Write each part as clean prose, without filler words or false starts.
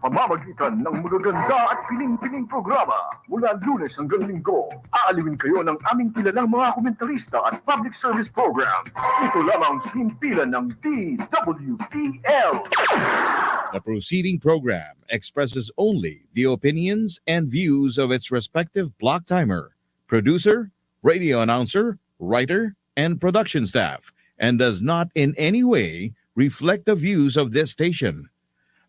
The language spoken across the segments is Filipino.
pamamagitan ng magaganda at piling-piling programa mula Lunes hanggang Linggo. Aaliwin kayo ng aming kilalang mga komentarista at public service program. Ito lamang himpilan ng DWPL. The proceeding program expresses only the opinions and views of its respective block timer, producer, radio announcer, writer, and production staff, and does not in any way reflect the views of this station.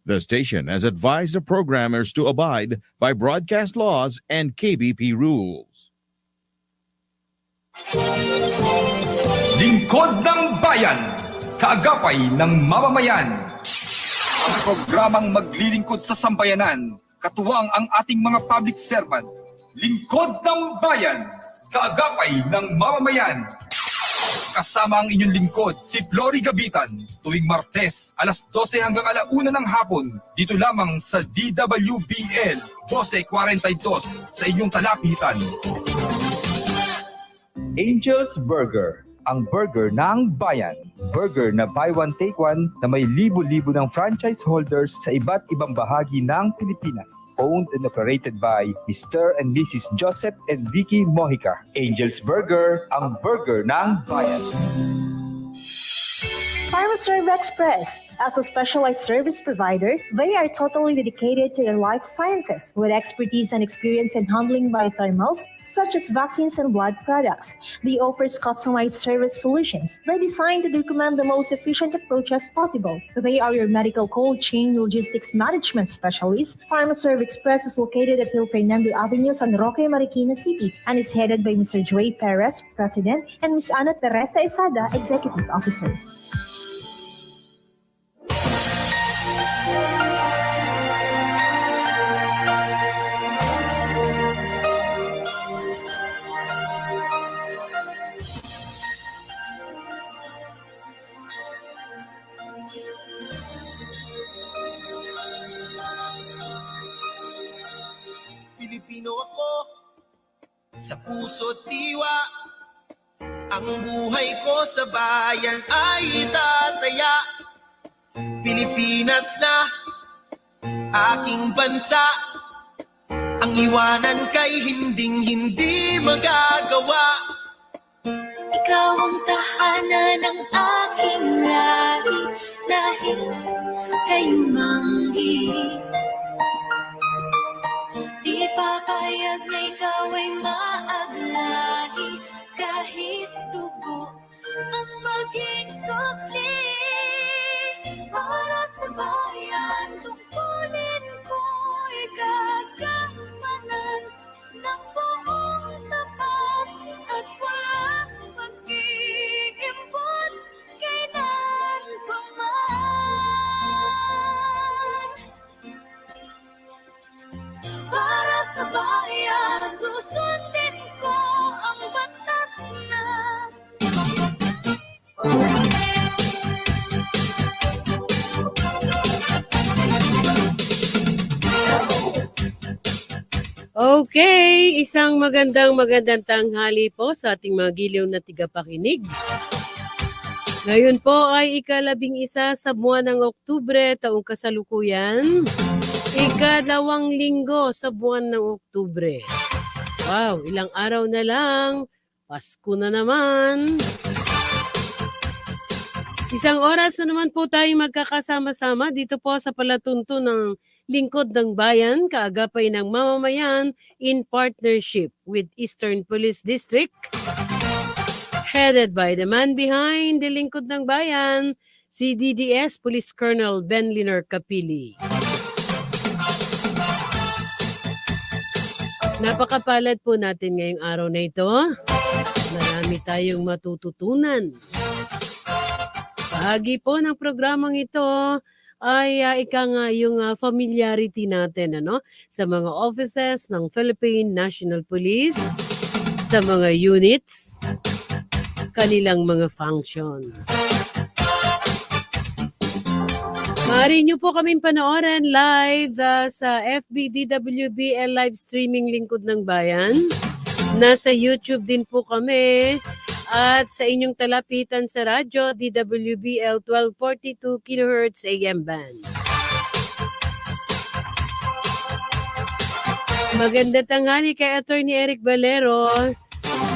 The station has advised the programmers to abide by broadcast laws and KBP rules. Lingkod ng Bayan, kaagapay ng mamamayan. Ang programang maglilingkod sa sambayanan, katuwang ang ating mga public servants. Lingkod ng Bayan, kaagapay ng mamamayan. Kasama ang inyong lingkod, si Flory Gabitan, tuwing Martes, alas 12 hanggang alauna ng hapon, dito lamang sa DWBL 1242 sa inyong talapitan. Angel's Burger, ang burger ng bayan. Burger na buy one take one na may libo-libo ng franchise holders sa iba't ibang bahagi ng Pilipinas. Owned and operated by Mr. and Mrs. Joseph and Vicky Mojica. Angel's Burger, ang burger ng bayan. PharmaServe Express. As a specialized service provider, they are totally dedicated to the life sciences with expertise and experience in handling biothermals such as vaccines and blood products. They offer customized service solutions. They designed to recommend the most efficient approaches possible. They are your medical cold chain logistics management specialist. PharmaServe Express is located at Hill Fernando Avenue, San Roque, Marikina City, and is headed by Mr. Joey Perez, President, and Ms. Ana Teresa Isada, Executive Officer. Pilipino ako, sa puso't diwa. Ang buhay ko sa bayan ay tataya. Pilipinas na aking bansa. Ang iwanan kay hinding-hindi magagawa. Ikaw ang tahanan ng aking lahi, lahing kayong manggi. Di papayag na ikaw ay maaglahi, kahit dugo ang maging sukli. Para sa bayan, tungkulin ko'y gagampanan ng buong tapat at walang mag-iimpot kailan pa man. Para sa bayan, susundin ko ang batas na Okay, isang magandang tanghali po sa ating mga giliw na tigapakinig. Ngayon po ay ika-11 sa buwan ng Oktubre, taong kasalukuyan. Ika-2 linggo sa buwan ng Oktubre. Wow, ilang araw na lang. Pasko na naman. Isang oras na naman po tayong magkakasama-sama dito po sa palatunto ng Lingkod ng Bayan, kaagapay ng mamamayan in partnership with Eastern Police District. Headed by the man behind the Lingkod ng Bayan, si DDS Police Colonel Ben Liner Capili. Napakapalad po natin ngayong araw na ito. Marami tayong matututunan. Bahagi po ng programang ito ay yung familiarity natin sa mga offices ng Philippine National Police, sa mga units, kanilang mga function. Maaari niyo po kaming panoorin live sa FB DWBL live streaming Lingkod ng Bayan. Nasa YouTube din po kami. At sa inyong talapitan sa radyo, DWBL 1242 kHz AM band. Maganda tanghali kay Attorney Eric Valero.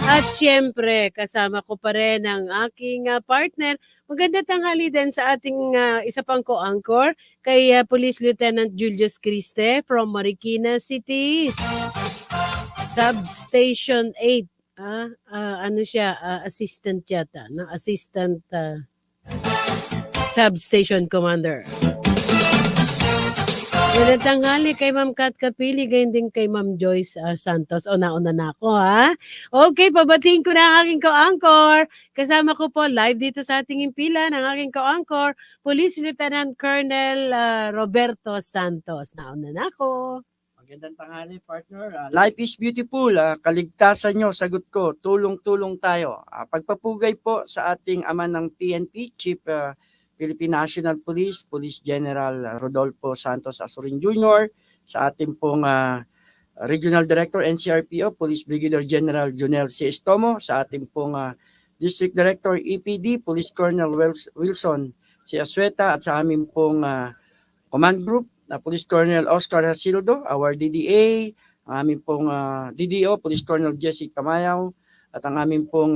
At siyempre, kasama ko pa rin ang aking partner. Maganda tanghali din sa ating isa pang co-anchor kay Police Lieutenant Julius Criste from Marikina City. Substation 8. Ano siya? Assistant yata. No? Assistant Substation Commander. Magandang tanghali kay Ma'am Kat Kapili, gayon din kay Ma'am Joyce Santos. O, nauna na ako, ha? Okay, pabatiin ko na ang aking co-anchor. Kasama ko po live dito sa ating impila ng aking co-anchor, Police Lieutenant Colonel Roberto Santos. Nauna na ako. Magandang tanghali, partner. Life is beautiful. Kaligtasan nyo, sagot ko. Tulong-tulong tayo. Pagpapugay po sa ating ama ng PNP, Chief Philippine National Police, Police General Rodolfo Santos Azurin Jr., sa ating pong Regional Director, NCRPO, Police Brigadier General Jonel C. Estomo, sa ating pong District Director, EPD, Police Colonel Wilson C. Asueta, at sa aming pong Command Group, Police Colonel Oscar Hasildo, our DDA, ang aming pong DDO, Police Colonel Jesse Tamayaw, at ang aming pong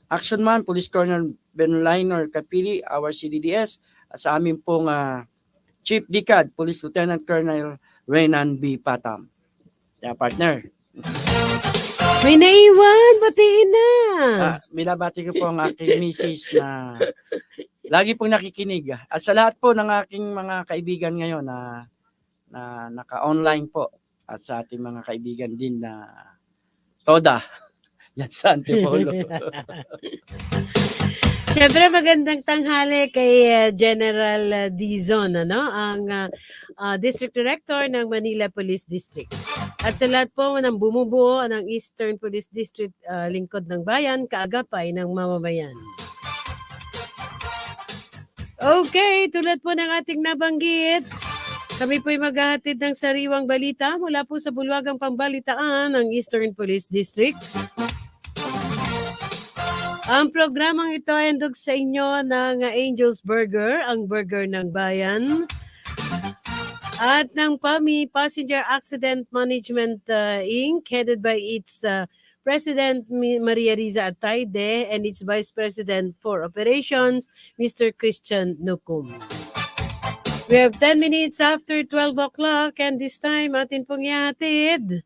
Action Man, Police Colonel Benliner Kapili, our CDDS, at sa aming pong Chief DCAD, Police Lieutenant Colonel Renan B. Patam. Partner. May naiwan, batiin na. Binabati ko po ang aking misis na lagi pong nakikinig. At sa lahat po ng aking mga kaibigan ngayon na naka-online po, at sa ating mga kaibigan din na Toda, yan sa Antipolo. Siyempre, magandang tanghali kay General Dizon, ang District Director ng Manila Police District. At sa lahat po ng bumubuo ng Eastern Police District, lingkod ng bayan, kaagapay ng mamamayan. Okay, tulad po ng ating nabanggit, kami po'y maghahatid ng sariwang balita mula po sa bulwagang pambalitaan ng Eastern Police District. Ang programang ito ay handog sa inyo ng Angel's Burger, ang burger ng bayan, at ng PAMI, Passenger Accident Management Inc., headed by its President Maria Riza Atayde and its Vice President for Operations, Mr. Christian Nukum. We have 10 minutes after 12 o'clock and this time atin pong ihatid.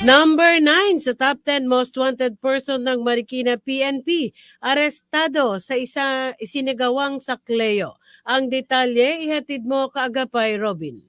Number 9 sa top 10 most wanted person ng Marikina PNP, arestado sa isinagawang sakleo. Ang detalye, ihatid mo kaagapay, Robin.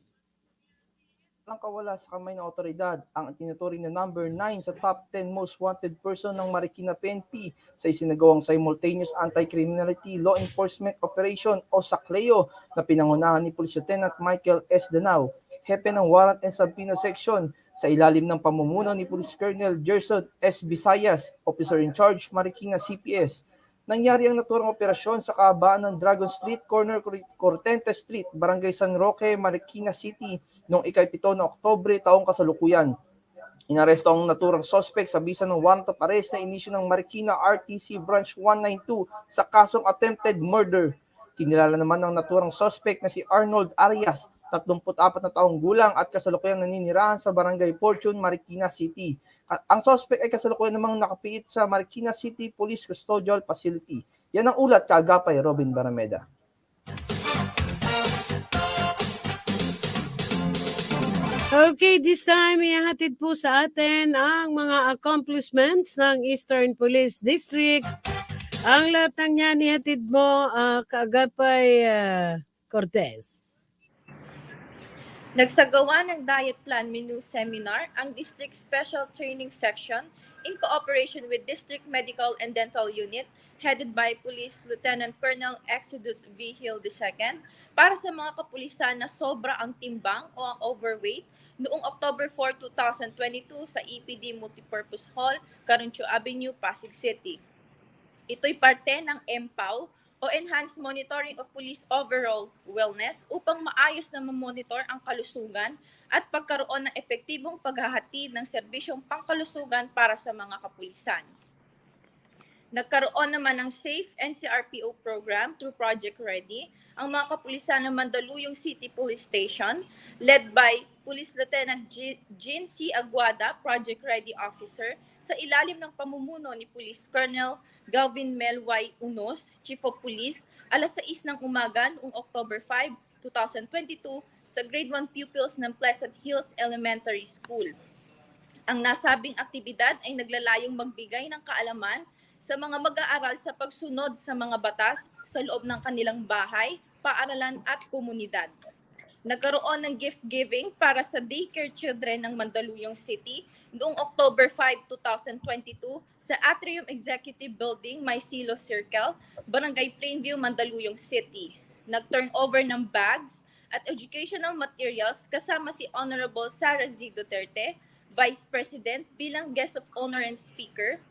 Ang kawala sa kamay ng otoridad ang tinuturing na number 9 sa top 10 most wanted person ng Marikina PNP sa isinagawang simultaneous anti-criminality law enforcement operation o sakleo na pinangunahan ni Police Lieutenant Michael S. Danao, hepe ng Warrant and Subpoena Section sa ilalim ng pamumuno ni Police Colonel Gerson S. Visayas, Officer in Charge, Marikina CPS. Nangyari ang naturang operasyon sa kahabaan ng Dragon Street, corner Cortente Street, Barangay San Roque, Marikina City noong ika-7 na Oktubre taong kasalukuyan. Inaresto ang naturang suspect sa bisa ng warrant of arrest na inisyu ng Marikina RTC Branch 192 sa kasong attempted murder. Kinilala naman ng naturang suspect na si Arnold Arias, 34 na taong gulang at kasalukuyang naninirahan sa Barangay Fortune, Marikina City. Ang suspect ay kasalukuyang namang nakapiit sa Marikina City Police Custodial Facility. Yan ang ulat kaagapay, Robin Barameda. Okay, this time ihahatid po sa atin ang mga accomplishments ng Eastern Police District. Ang lahat ng yan ihatid mo kaagapay Cortez. Nagsagawa ng Diet Plan Menu Seminar ang District Special Training Section in cooperation with District Medical and Dental Unit headed by Police Lieutenant Colonel Exodus V. Hill II para sa mga kapulisan na sobra ang timbang o ang overweight noong October 4, 2022 sa EPD Multipurpose Hall, Caroncio Avenue, Pasig City. Ito'y parte ng MPOW o Enhanced Monitoring of Police Overall Wellness upang maayos na mamonitor ang kalusugan at pagkaroon ng epektibong paghahatid ng serbisyong pangkalusugan para sa mga kapulisan. Nagkaroon naman ng Safe NCRPO program through Project Ready ang mga kapulisan ng Mandaluyong City Police Station led by Police Lieutenant Jean C. Aguada, Project Ready Officer, sa ilalim ng pamumuno ni Police Colonel Galvin Melway Unos, Chief of Police, alas 6 ng umaga noong October 5, 2022 sa Grade 1 pupils ng Pleasant Hills Elementary School. Ang nasabing aktibidad ay naglalayong magbigay ng kaalaman sa mga mag-aaral sa pagsunod sa mga batas sa loob ng kanilang bahay, paaralan at komunidad. Nagkaroon ng gift giving para sa daycare children ng Mandaluyong City noong October 5, 2022 sa Atrium Executive Building, Maisilo Circle, Barangay Plainview, Mandaluyong City. Nag-turnover ng bags at educational materials kasama si Honorable Sara Z. Duterte, Vice President bilang guest of honor and speaker,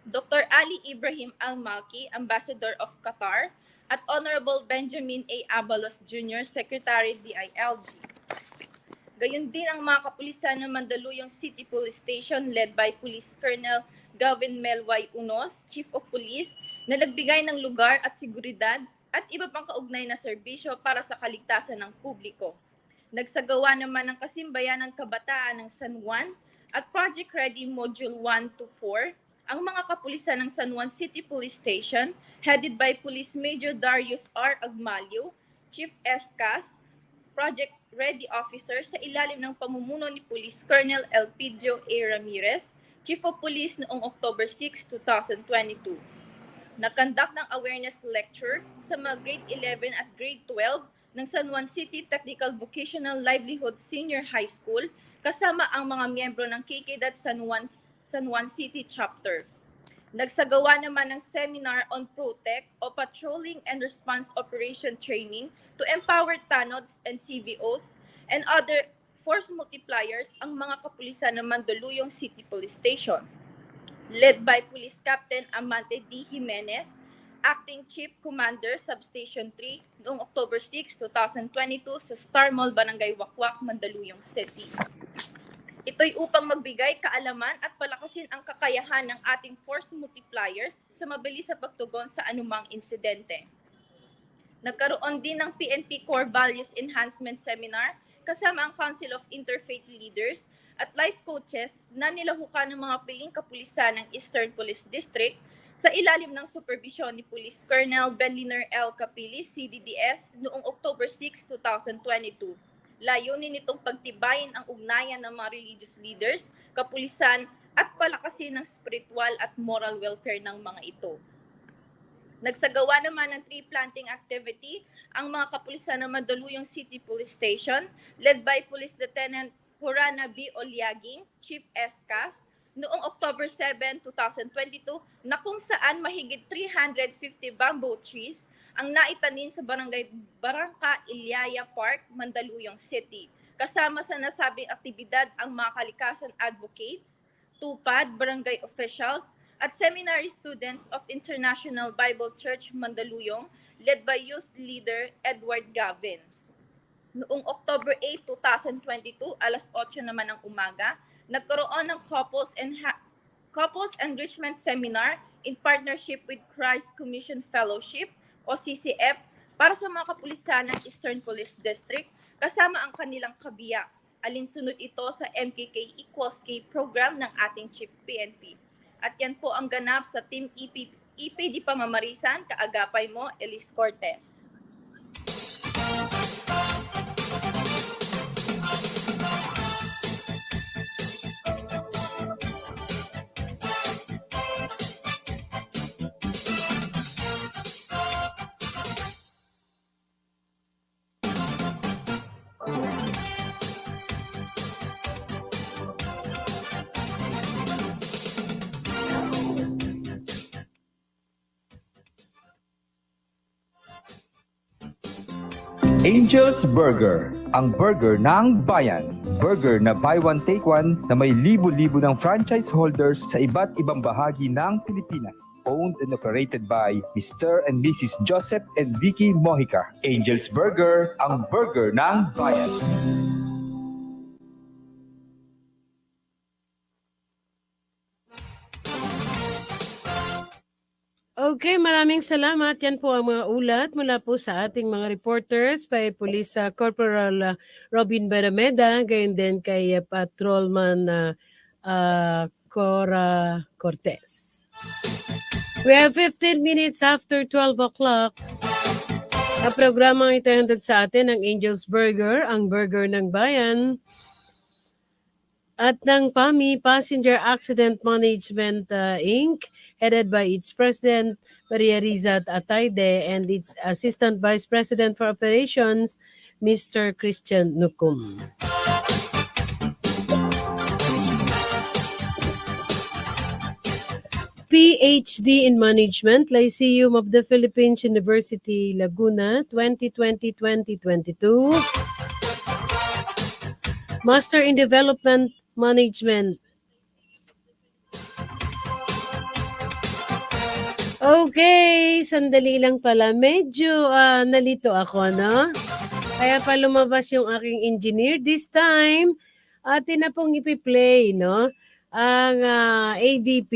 Dr. Ali Ibrahim Al-Malki, Ambassador of Qatar, at Honorable Benjamin A. Abalos Jr., Secretary DILG. Gayon din ang mga kapulisan ng Mandaluyong City Police Station led by Police Colonel Galvin Melway Unos, Chief of Police, na nagbigay ng lugar at seguridad at iba pang kaugnay na serbisyo para sa kaligtasan ng publiko. Nagsagawa naman ng Kasimbayanan Kabataan ng San Juan at Project Ready Module 1 to 4 ang mga kapulisan ng San Juan City Police Station headed by Police Major Darius R. Agmalio, Chief SCAS, Project Ready Officer sa ilalim ng pamumuno ni Police Colonel Elpidio A. Ramirez, Chief of Police noong October 6, 2022. Nagkandak ng awareness lecture sa mga Grade 11 at Grade 12 ng San Juan City Technical Vocational Livelihood Senior High School kasama ang mga miyembro ng KKDAD San Juan City Chapter. Nagsagawa naman ng seminar on ProTech o Patrolling and Response Operation Training to empower TANODs and CVOs and other force multipliers ang mga kapulisan ng Mandaluyong City Police Station. Led by Police Captain Amante D. Jimenez, Acting Chief Commander Substation 3 noong October 6, 2022 sa Star Mall, Barangay Wakwak, Mandaluyong City. Ito'y upang magbigay kaalaman at palakasin ang kakayahan ng ating force multipliers sa mabilis sa pagtugon sa anumang insidente. Nagkaroon din ng PNP Core Values Enhancement Seminar kasama ang Council of Interfaith Leaders at life coaches na nilahukan ng mga piling kapulisan ng Eastern Police District sa ilalim ng supervisyon ni Police Colonel Benliner L. Capilis, CDDS, noong October 6, 2022. Layunin nitong pagtibayin ang ugnayan ng mga religious leaders, kapulisan at palakasin ng spiritual at moral welfare ng mga ito. Nagsagawa naman ng tree planting activity ang mga kapulisan ng Mandaluyong City Police Station led by Police Lieutenant Horana B. Olyaging, Chief SCAS, noong October 7, 2022 na kung saan mahigit 350 bamboo trees ang naitanim sa Barangka Ilyaya Park, Mandaluyong City. Kasama sa nasabing aktibidad ang mga kalikasan advocates, TUPAD, barangay officials, at seminary students of International Bible Church Mandaluyong led by youth leader Edward Gavin. Noong October 8, 2022, alas 8 naman ng umaga, nagkaroon ng Couples Enrichment Seminar in partnership with Christ Commission Fellowship o CCF para sa mga kapulisan ng Eastern Police District kasama ang kanilang kabiyak. Alinsunod ito sa MKK equals K program ng ating Chief PNP. At yan po ang ganap sa Team EPD Pamamarisan, kaagapay mo, Elise Cortez. Angel's Burger, ang burger ng bayan. Burger na buy one take one na may libo-libo ng franchise holders sa iba't ibang bahagi ng Pilipinas. Owned and operated by Mr. and Mrs. Joseph and Vicky Mojica. Angel's Burger, ang burger ng bayan. Okay, maraming salamat. Yan po ang mga ulat mula po sa ating mga reporters kay Police Corporal Robin Barameda, gayon din kay Patrolman Cora Cortez. We have 15 minutes after 12 o'clock. Ang programang itahandog sa atin ang Angel's Burger, ang burger ng bayan, at ng PAMI, Passenger Accident Management Inc., headed by its President Maria Rizat Atayde and its Assistant Vice President for Operations, Mr. Christian Nukum. PhD in Management, Lyceum of the Philippines University, Laguna, 2020-2022. Master in Development Management. Okay, sandali lang pala. Medyo nalito ako, no? Kaya pa lumabas yung aking engineer. This time, atin na pong ipi-play, no? Ang ADP.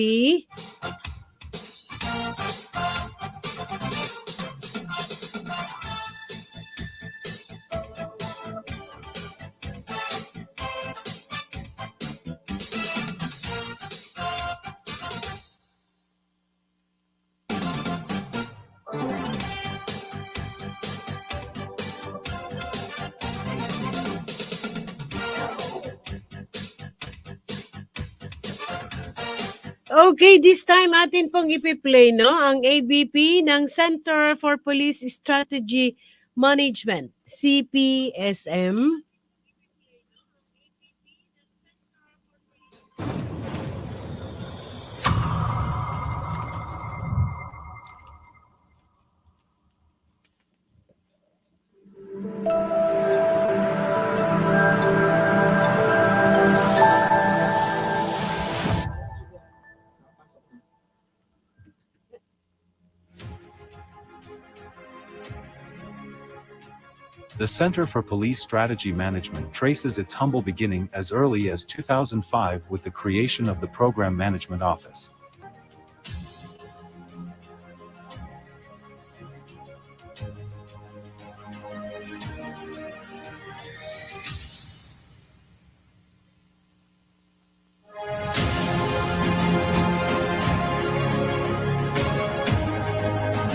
Okay, this time atin pong ipi-play, no? Ang ABP ng Center for Police Strategy Management, CPSM. The Center for Police Strategy Management traces its humble beginning as early as 2005 with the creation of the Program Management Office.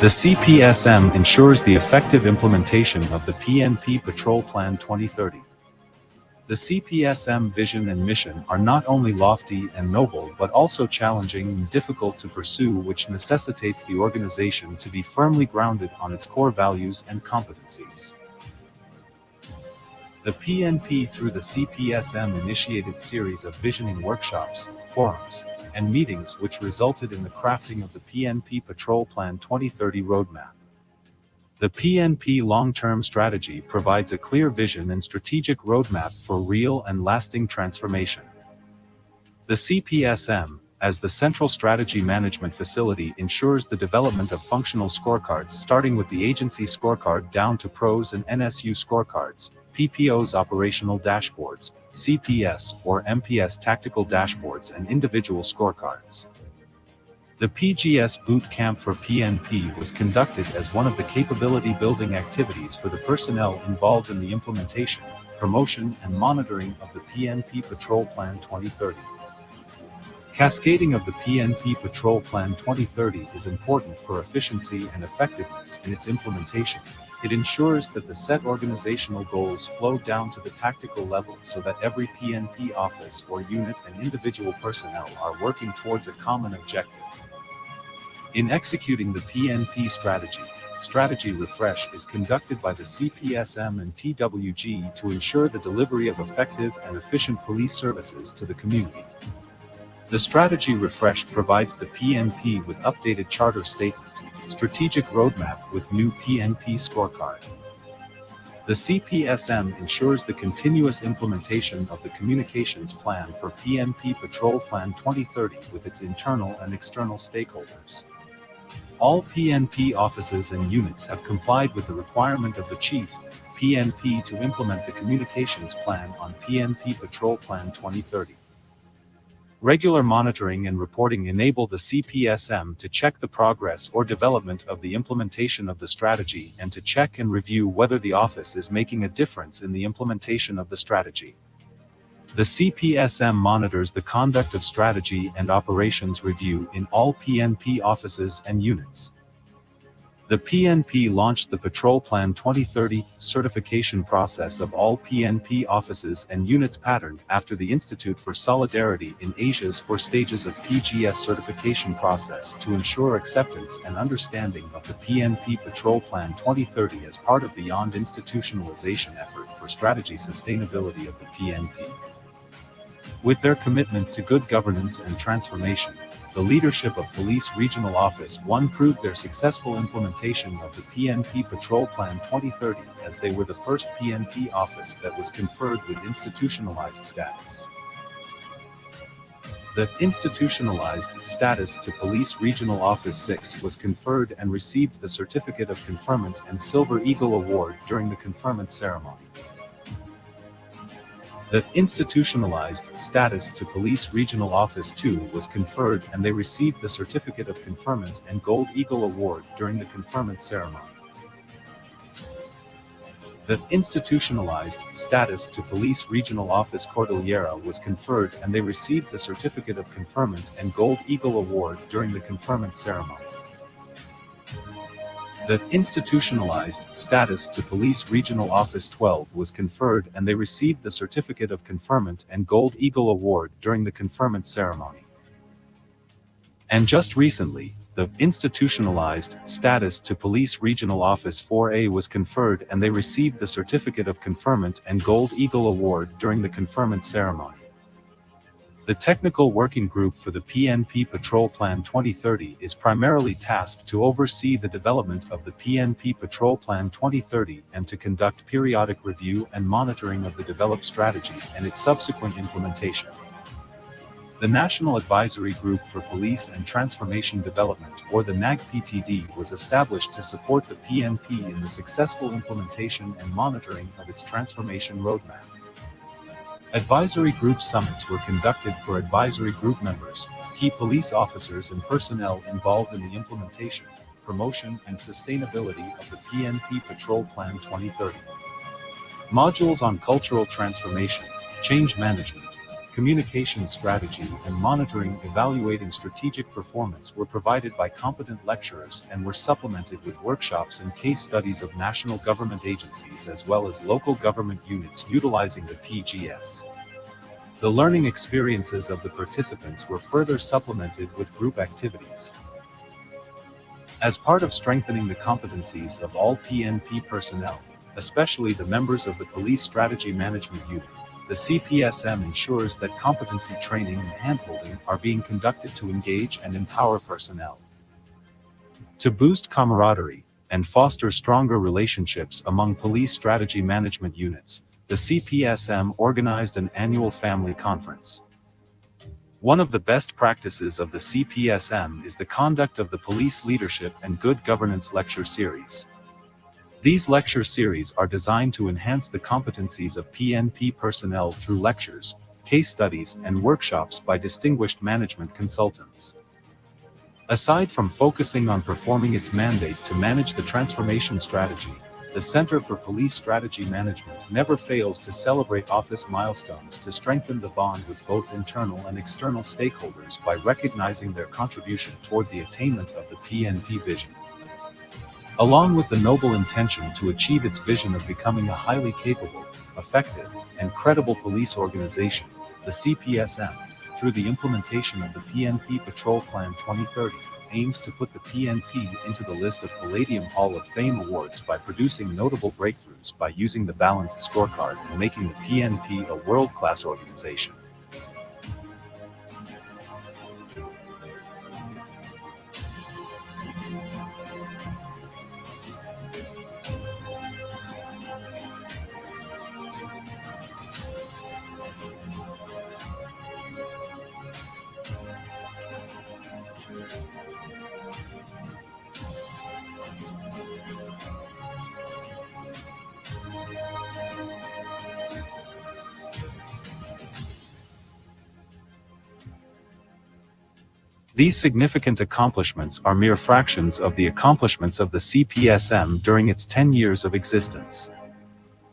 The CPSM ensures the effective implementation of the PNP Patrol Plan 2030. The CPSM vision and mission are not only lofty and noble but also challenging and difficult to pursue, which necessitates the organization to be firmly grounded on its core values and competencies. The PNP through the CPSM initiated series of visioning workshops, forums, and meetings which resulted in the crafting of the PNP Patrol Plan 2030 roadmap. The PNP long-term strategy provides a clear vision and strategic roadmap for real and lasting transformation. The CPSM, as the central strategy management facility, ensures the development of functional scorecards starting with the agency scorecard down to PROS and NSU scorecards, PPO's operational dashboards, CPS or MPS tactical dashboards, and individual scorecards. The PGS Boot Camp for PNP was conducted as one of the capability building activities for the personnel involved in the implementation, promotion, and monitoring of the PNP Patrol Plan 2030. Cascading of the PNP Patrol Plan 2030 is important for efficiency and effectiveness in its implementation. It ensures that the set organizational goals flow down to the tactical level so that every PNP office or unit and individual personnel are working towards a common objective. In executing the PNP strategy, strategy refresh is conducted by the CPSM and TWG to ensure the delivery of effective and efficient police services to the community. The strategy refresh provides the PNP with updated charter statement, strategic roadmap with new PNP scorecard. The CPSM ensures the continuous implementation of the communications plan for PNP Patrol Plan 2030 with its internal and external stakeholders. All PNP offices and units have complied with the requirement of the Chief, PNP, to implement the communications plan on PNP Patrol Plan 2030. Regular monitoring and reporting enable the CPSM to check the progress or development of the implementation of the strategy and to check and review whether the office is making a difference in the implementation of the strategy. The CPSM monitors the conduct of strategy and operations review in all PNP offices and units. The PNP launched the Patrol Plan 2030 certification process of all PNP offices and units patterned after the Institute for Solidarity in Asia's 4 stages of PGS certification process to ensure acceptance and understanding of the PNP Patrol Plan 2030 as part of beyond institutionalization effort for strategy sustainability of the PNP. With their commitment to good governance and transformation, the leadership of Police Regional Office 1 proved their successful implementation of the PNP Patrol Plan 2030 as they were the first PNP office that was conferred with institutionalized status. The institutionalized status to Police Regional Office 6 was conferred and received the Certificate of Conferment and Silver Eagle Award during the conferment ceremony. The institutionalized status to Police Regional Office 2 was conferred and they received the Certificate of Conferment and Gold Eagle Award during the conferment ceremony. The institutionalized status to Police Regional Office Cordillera was conferred and they received the Certificate of Conferment and Gold Eagle Award during the conferment ceremony. The institutionalized status to Police Regional Office 12 was conferred and they received the Certificate of Conferment and Gold Eagle Award during the conferment ceremony. And just recently, the institutionalized status to Police Regional Office 4A was conferred and they received the Certificate of Conferment and Gold Eagle Award during the conferment ceremony. The Technical Working Group for the PNP Patrol Plan 2030 is primarily tasked to oversee the development of the PNP Patrol Plan 2030 and to conduct periodic review and monitoring of the developed strategy and its subsequent implementation. The National Advisory Group for Police and Transformation Development, or the NAGPTD, was established to support the PNP in the successful implementation and monitoring of its transformation roadmap. Advisory group summits were conducted for advisory group members, key police officers and personnel involved in the implementation, promotion and sustainability of the PNP Patrol Plan 2030. Modules on cultural transformation, change management, communication strategy and monitoring evaluating strategic performance were provided by competent lecturers and were supplemented with workshops and case studies of national government agencies as well as local government units utilizing the PGS. The learning experiences of the participants were further supplemented with group activities. As part of strengthening the competencies of all PNP personnel, especially the members of the Police Strategy Management Unit, the CPSM ensures that competency training and handholding are being conducted to engage and empower personnel. To boost camaraderie and foster stronger relationships among police strategy management units, the CPSM organized an annual family conference. One of the best practices of the CPSM is the conduct of the Police Leadership and Good Governance Lecture Series. These lecture series are designed to enhance the competencies of PNP personnel through lectures, case studies, and workshops by distinguished management consultants. Aside from focusing on performing its mandate to manage the transformation strategy, the Center for Police Strategy Management never fails to celebrate office milestones to strengthen the bond with both internal and external stakeholders by recognizing their contribution toward the attainment of the PNP vision. Along with the noble intention to achieve its vision of becoming a highly capable, effective, and credible police organization, the CPSM, through the implementation of the PNP Patrol Plan 2030, aims to put the PNP into the list of Palladium Hall of Fame awards by producing notable breakthroughs by using the balanced scorecard and making the PNP a world-class organization. These significant accomplishments are mere fractions of the accomplishments of the CPSM during its 10 years of existence.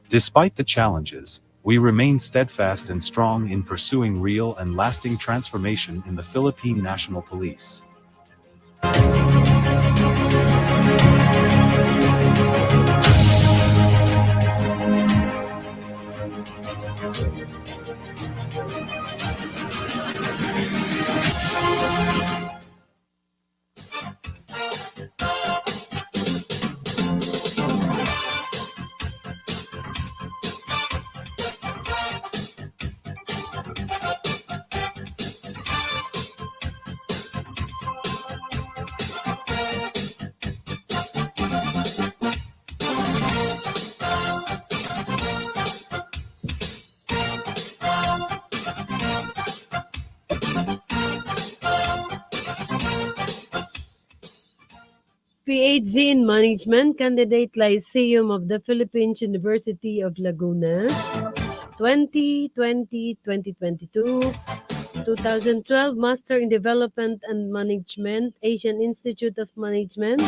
Despite the challenges, we remain steadfast and strong in pursuing real and lasting transformation in the Philippine National Police. PhD in Management, Candidate Lyceum of the Philippines, University of Laguna, 2020-2022, 2012, Master in Development and Management, Asian Institute of Management,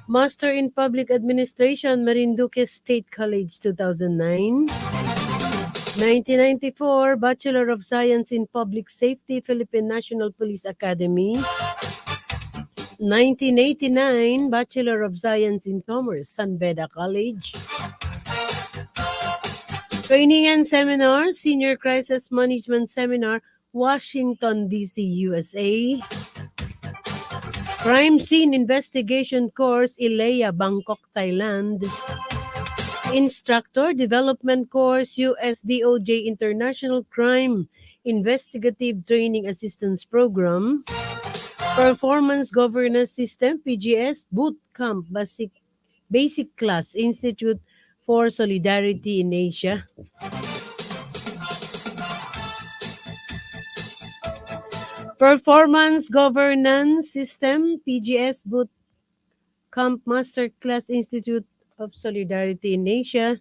Master in Public Administration, Marinduque State College, 2009, 1994, Bachelor of Science in Public Safety, Philippine National Police Academy, 1989, Bachelor of Science in Commerce, San Beda College. Training and Seminar, Senior Crisis Management Seminar, Washington, D.C., USA. Crime Scene Investigation Course, Ilaya, Bangkok, Thailand. Instructor Development Course, USDOJ International Crime Investigative Training Assistance Program. Performance Governance System, PGS, Bootcamp Basic Class, Institute for Solidarity in Asia. Performance Governance System, PGS, Bootcamp Masterclass, Institute of Solidarity in Asia.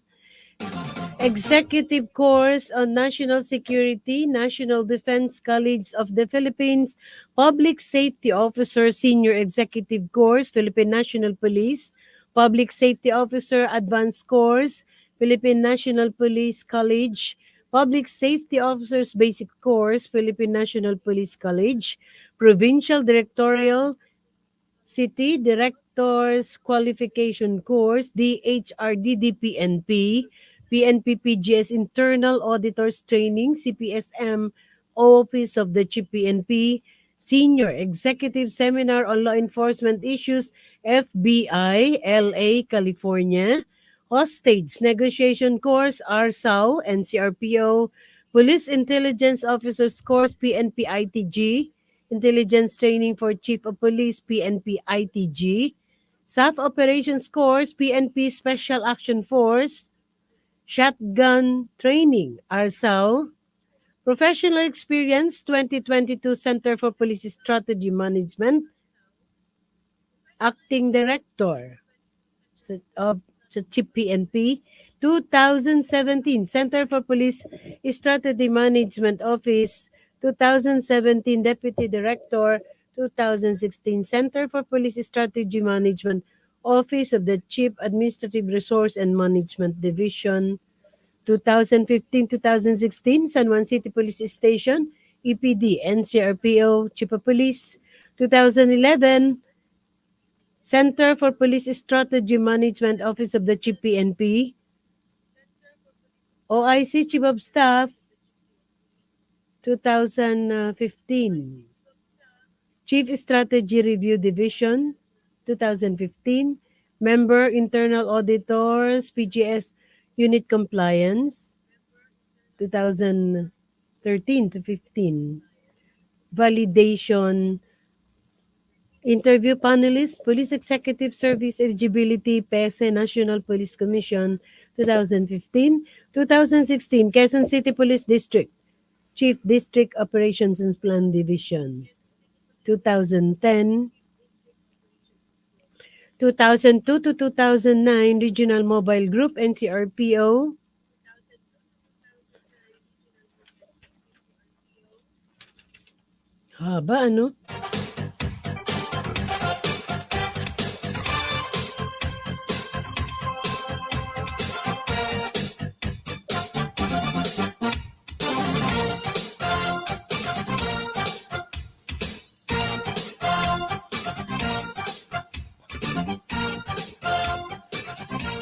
Executive Course on National Security, National Defense College of the Philippines, Public Safety Officer Senior Executive Course, Philippine National Police, Public Safety Officer Advanced Course, Philippine National Police College, Public Safety Officers Basic Course, Philippine National Police College, Provincial Directorial City Directors Qualification Course, DHRDD-PNP, PNP PGS Internal Auditors Training, CPSM, Office of the Chief PNP, Senior Executive Seminar on Law Enforcement Issues, FBI, LA, California, Hostage Negotiation Course, RSAO, NCRPO, Police Intelligence Officers Course, PNP ITG, Intelligence Training for Chief of Police, PNP ITG, SAF Operations Course, PNP Special Action Force, Shotgun Training, RSAO, Professional Experience 2022 Center for Police Strategy Management, Acting Director of Chief PNP, 2017 Center for Police Strategy Management Office, 2017 Deputy Director, 2016 Center for Police Strategy Management Office of the Chief Administrative Resource and Management Division, 2015-2016 San Juan City Police Station, EPD, NCRPO, Chief of Police, 2011 Center for Police Strategy Management Office of the Chief PNP, OIC Chief of Staff, 2015 Chief Strategy Review Division, 2015, Member Internal Auditors, PGS Unit Compliance, 2013 to 15, Validation, Interview Panelists, Police Executive Service Eligibility, PESE, National Police Commission, 2015, 2016, Quezon City Police District, Chief District Operations and Plan Division, 2010, 2002 to 2009, Regional Mobile Group, NCRPO, Haba, ano?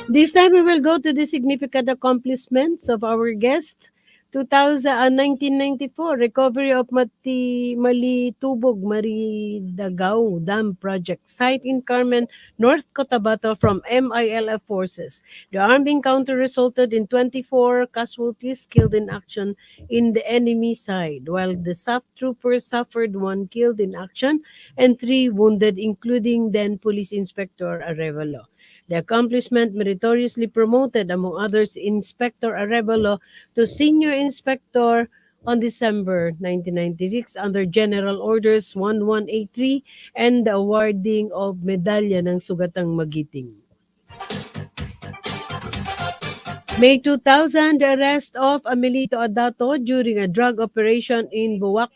This time we will go to the significant accomplishments of our guest. 1994, recovery of Malitubog Maridagao Dam Project site in Carmen, North Cotabato from MILF forces. The armed encounter resulted in 24 casualties killed in action in the enemy side, while the SAF troopers suffered 1 killed in action and 3 wounded, including then Police Inspector Arevalo. The accomplishment meritoriously promoted, among others, Inspector Arevalo to Senior Inspector on December 1996 under General Orders 1183 and the awarding of Medalya ng Sugatang Magiting. May 2000, the arrest of Amelito Adato during a drug operation in Buwak,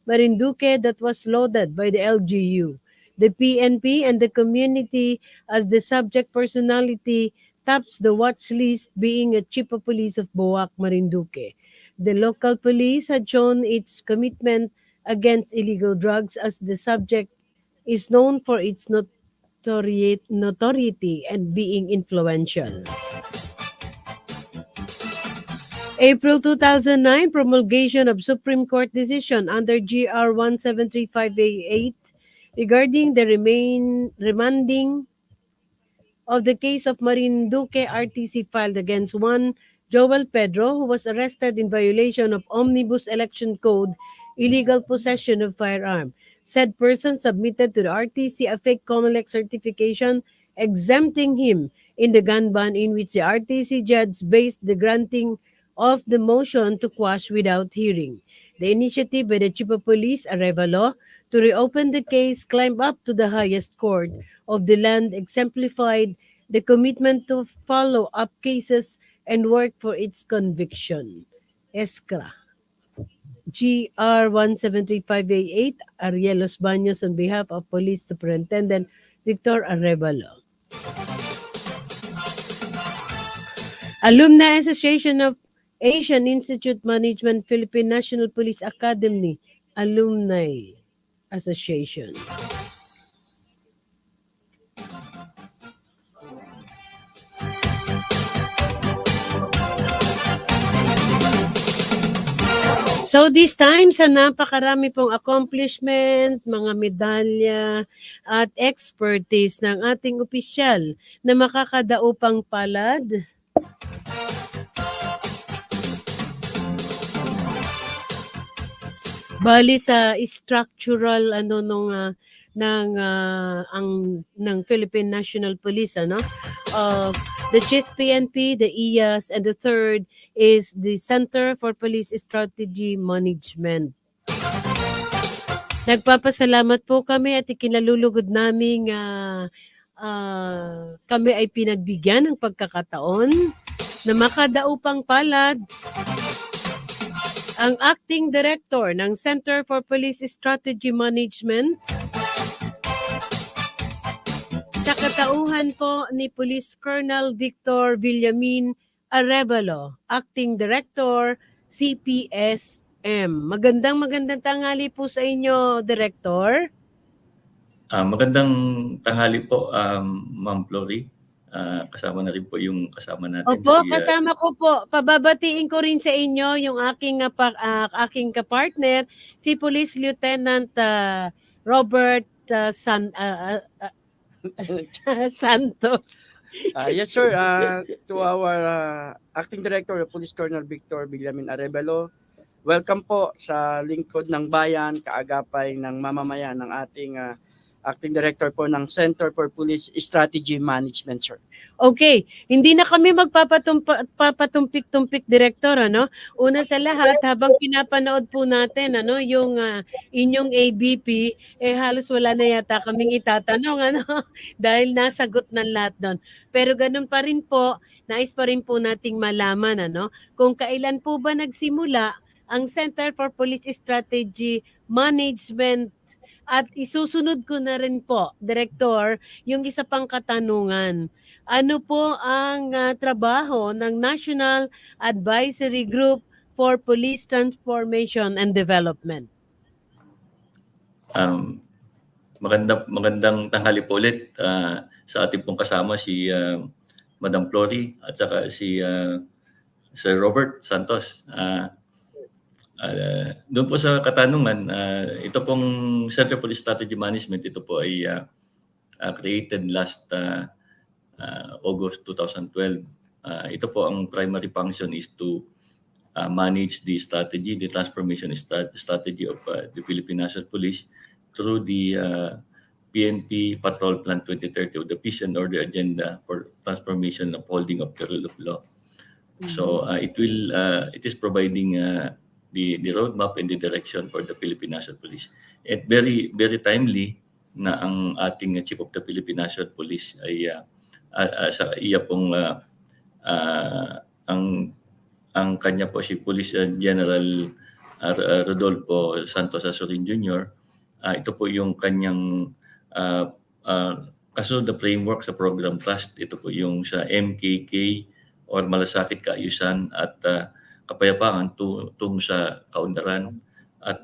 Marinduque that was loaded by the LGU. The PNP and the community as the subject personality tops the watch list, being a chief of police of Buwak, Marinduque. The local police had shown its commitment against illegal drugs as the subject is known for its notoriety and being influential. April 2009, promulgation of Supreme Court decision under GR 173588 regarding the remanding of the case of Marinduque RTC filed against one Joel Pedro, who was arrested in violation of Omnibus Election Code, illegal possession of firearm. Said person submitted to the RTC a fake COMELEC certification exempting him in the gun ban, in which the RTC judge based the granting of the motion to quash without hearing. The initiative by the Chief of Police, Arevalo, to reopen the case climbed up to the highest court of the land exemplified the commitment to follow up cases and work for its conviction. ESCRA. GR 173588, Arielos Baños on behalf of Police Superintendent Victor Arevalo. Alumni Association of Asian Institute Management Philippine National Police Academy Alumni Association. So this time, sa napakarami pong accomplishment, mga medalya at expertise ng ating opisyal na makakadaupang palad, bali sa structural ng Philippine National Police, the Chief PNP, the IAS, and the third is the Center for Police Strategy Management. Nagpapasalamat po kami at ikinalulugod naming kami ay pinagbigyan ng pagkakataon na makadaupang palad ang Acting Director ng Center for Police Strategy Management sa katauhan po ni Police Colonel Victor Villamin Arevalo, Acting Director, CPSM. Magandang tanghali po sa inyo, Director. Magandang tanghali po, Ma'am Flory. Kasama na rin po yung kasama natin. Opo, kasama ko po. Pababatiin ko rin sa inyo yung aking kapartner, si Police Lieutenant Robert Santos. Yes, sir. To our Acting Director, Police Colonel Victor Villamin Arevalo, welcome po sa lingkod ng bayan, kaagapay ng mamamayan ng ating Acting Director po ng Center for Police Strategy Management, sir. Okay, hindi na kami magpapatumpik-tumpik, Director, Una sa lahat, habang pinapanood po natin, yung inyong ABP, halos wala na yata kaming itatanong, dahil nasagot ng lahat doon. Pero ganun pa rin po, nais pa rin po nating malaman, kung kailan po ba nagsimula ang Center for Police Strategy management. At isusunod ko na rin po, Director, yung isa pang katanungan. Ano po ang trabaho ng National Advisory Group for Police Transformation and Development? Magandang tanghali po ulit sa ating pong kasama si Madam Flory at saka si Sir Robert Santos. Doon po sa katanungan, ito pong Center for Police Strategy Management, ito po ay created last August 2012. Ito po ang primary function is to manage the strategy, the transformation strategy of the Philippine National Police through the PNP Patrol Plan 2030 or the Peace and Order Agenda for Transformation of Holding of the Rule of Law. So it is providing the roadmap and the direction for the Philippine National Police. At very timely na ang ating Chief of the Philippine National Police ay sa iya pong ang kanya po si Police General Rodolfo Santos Azurin Jr. Ito po yung kanyang kasunod na framework sa program trust. Ito po yung sa MKK or Malasakit Kaayusan at Kapayapaan tungo sa kaunlaran at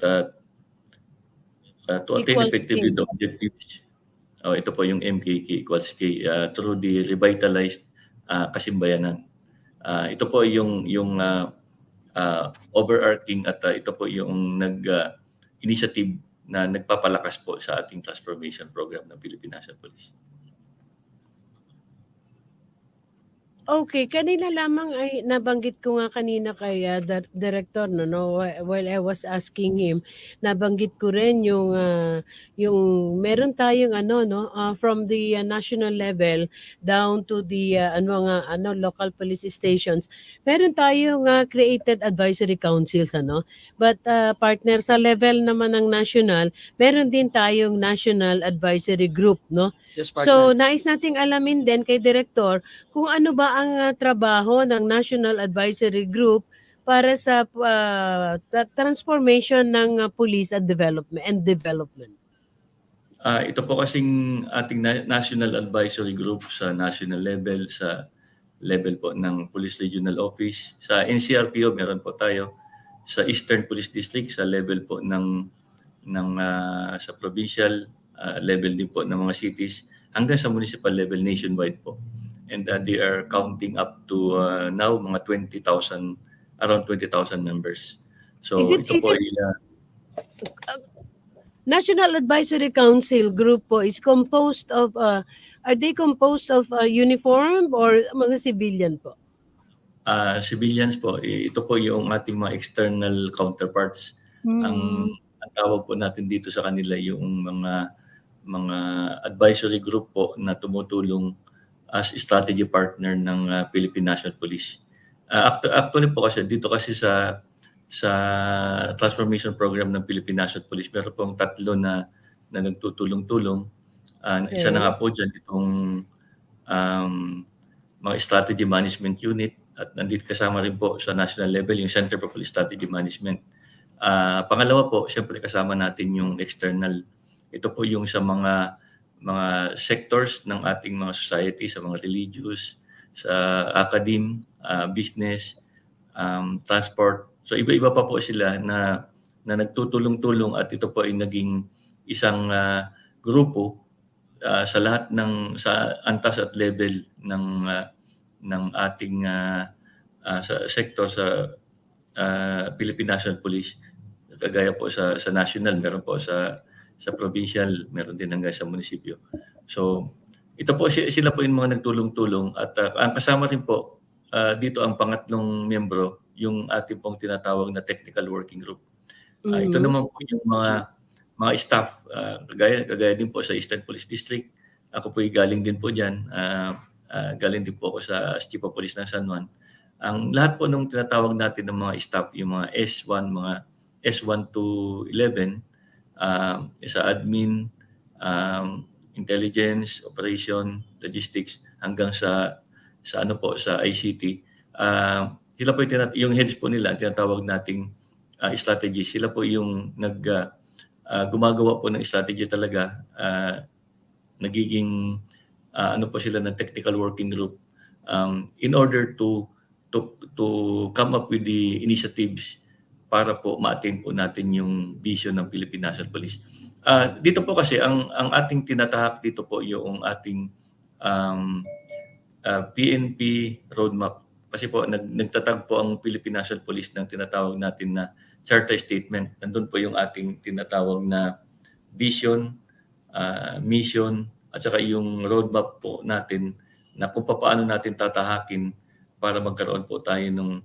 to attain effectively the objectives. Ito po yung MKK equals K through the revitalized kasimbayanan. Ito po yung overarching at ito po yung initiative na nagpapalakas po sa ating transformation program ng Philippine National Police. Okay, kanina lamang ay nabanggit ko nga kanina kay Director no, while I was asking him, nabanggit ko rin yung meron tayong from the national level down to the local police stations. Meron tayong created advisory councils But partner sa level naman ng national, meron din tayong national advisory group no. Yes, partner. So, nais nating alamin din kay Director kung ano ba ang trabaho ng National Advisory Group para sa transformation ng police at development. Ito po kasing ating National Advisory Group sa national level, sa level po ng Police Regional Office. Sa NCRPO, meron po tayo. Sa Eastern Police District, sa level po sa provincial level din po ng mga cities hanggang sa municipal level nationwide po. And they are counting up to now mga around 20,000 members. So ito po ay National Advisory Council group po is composed of are they composed of uniform or mga civilian po? Civilians po. Ito po yung ating mga external counterparts. Ang tawag po natin dito sa kanila yung mga advisory group po na tumutulong as strategy partner ng Philippine National Police. Actually po kasi dito kasi sa transformation program ng Philippine National Police, meron pong tatlo na nagtutulong-tulong. Isa na nga po dyan itong mga strategy management unit at nandito kasama rin po sa national level yung Center for Police Strategy Management. Pangalawa po, siyempre kasama natin yung external. Ito po yung sa mga sectors ng ating mga society, sa mga religious, sa academe, business, transport. So iba-iba pa po sila na nagtutulong-tulong at ito po ay naging isang grupo sa lahat sa antas at level ng ating sa sector sa Philippine National Police. Kagaya po sa national, meron po sa provincial, meron din hanggang sa munisipyo. So, ito po sila po yung mga nagtulong-tulong at ang kasama rin po dito ang pangatlong miyembro, yung ating pong tinatawag na technical working group. Ito naman po yung mga staff, kagaya din po sa Eastern Police District. Ako po galing din po diyan. Galing din po ako sa Chief of Police ng San Juan. Ang lahat po nung tinatawag natin ng mga staff, yung mga S1, mga S1 to 11, sa admin, intelligence, operation, logistics, hanggang sa ICT. Sila po yung heads po nila, tinatawag nating strategy. Sila po yung gumagawa po ng strategy talaga, nagiging ano po sila ng technical working group in order to come up with the initiatives para po ma-attain po natin yung vision ng Philippine National Police. Dito po kasi ang ating tinatahak dito po yung ating PNP roadmap. Kasi po nagtatag po ang Philippine National Police ng tinatawag natin na charter statement. Nandun po yung ating tinatawag na vision, mission, at saka yung roadmap po natin na kung paano natin tatahakin para magkaroon po tayo nung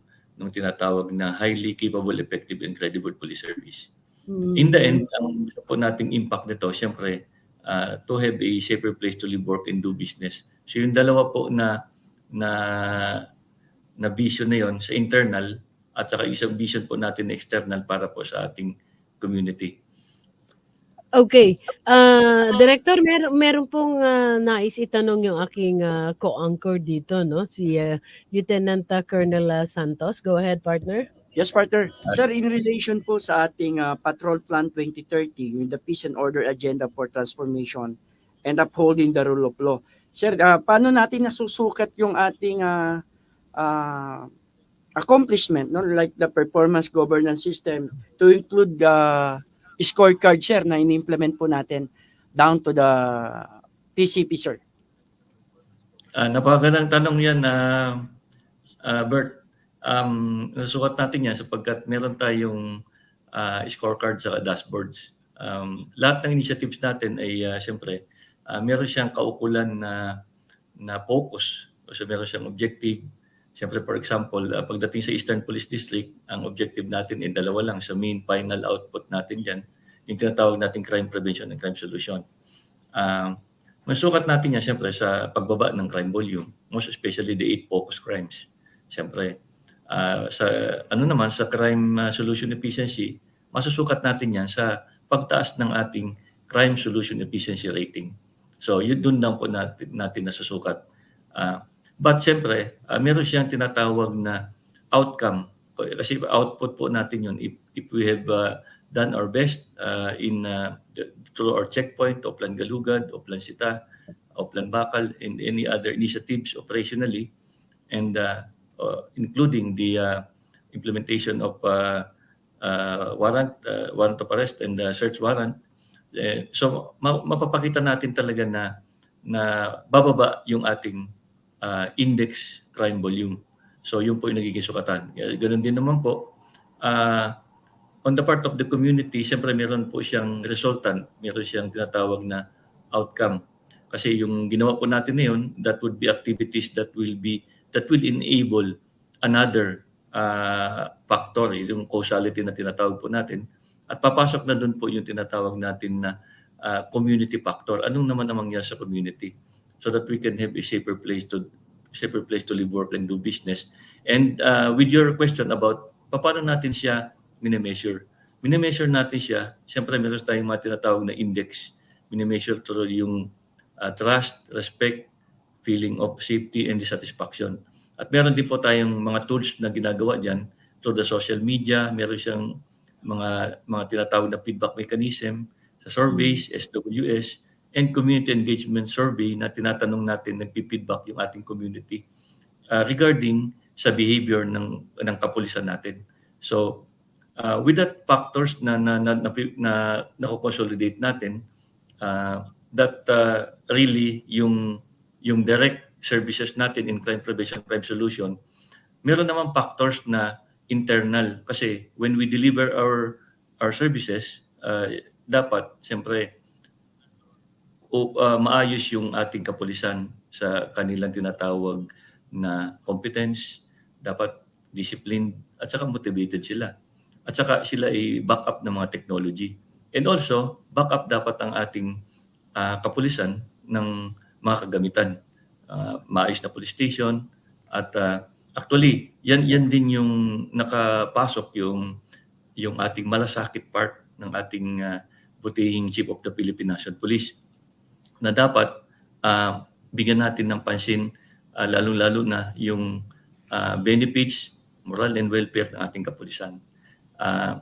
tinatawag na highly capable, effective, and credible police service. In the end, ang gusto po nating impact nito, siyempre, to have a safer place to live, work, and do business. So yung dalawa po na vision na yon sa internal at saka isang vision po natin na external para po sa ating community. Okay. Director, meron pong nais itanong yung aking co-anchor dito, no? Si Lieutenant Colonel Santos. Go ahead, partner. Yes, partner. Sir, in relation po sa ating Patrol Plan 2030, with the Peace and Order Agenda for Transformation and Upholding the Rule of Law. Sir, paano natin nasusukat yung ating accomplishment, no? Like the performance governance system to include the scorecard, sir, na in-implement po natin down to the PCP, sir? Napakagandang tanong yan, Bert. Nasukat natin yan sapagkat meron tayong scorecard sa dashboards. Lahat ng initiatives natin ay siyempre meron siyang kaukulan na focus. So meron siyang objective. Siyempre, for example, pagdating sa Eastern Police District, ang objective natin ay dalawa lang sa main final output natin dyan, yung tinatawag natin crime prevention and crime solution. Masukat natin yan siyempre sa pagbaba ng crime volume, most especially the 8 focus crimes. Siyempre, sa crime solution efficiency, masusukat natin yan sa pagtaas ng ating crime solution efficiency rating. So, yun doon lang po natin nasusukat. But siyempre, meron siyang tinatawag na outcome. Kasi output po natin yun if we have done our best through our checkpoint, Oplan Galugad, Oplan Sita, Oplan Bakal, and any other initiatives operationally, and including the implementation of warrant of arrest and search warrant. So mapapakita natin talaga na bababa yung ating index crime volume. So yun po yung nagiging sukatan. Ganun din naman po, on the part of the community, siyempre meron po siyang resultant, meron siyang tinatawag na outcome. Kasi yung ginawa po natin ngayon, that would be activities that will enable another factor, yung causality na tinatawag po natin. At papasok na doon po yung tinatawag natin na community factor. Anong naman ang mangyari sa community? So that we can have a safer place to live, work, and do business. And with your question about paano natin siya minimeasure. Minimeasure natin siya, siyempre meron tayong mga tinatawag na index. Minimeasure through yung trust, respect, feeling of safety, and dissatisfaction. At meron din po tayong mga tools na ginagawa dyan through the social media. Meron siyang mga tinatawag na feedback mechanism sa surveys, SWS, and community engagement survey na tinatanong natin, nagpi-feedback yung ating community regarding sa behavior ng kapulisan natin. So, with that factors na nako-consolidate natin, that really yung direct services natin in crime prevention, crime solution, meron naman factors na internal. Kasi when we deliver our services, dapat, siyempre, maayos yung ating kapulisan sa kanilang tinatawag na competence, dapat disciplined, at saka motivated sila. At saka sila ay backup ng mga technology. And also, backup dapat ang ating kapulisan ng mga kagamitan. Maayos na police station. At actually, yan din yung nakapasok yung ating malasakit part ng ating butihing Chief of the Philippine National Police, na dapat bigyan natin ng pansin, lalo-lalo na yung benefits, moral and welfare ng ating kapulisan.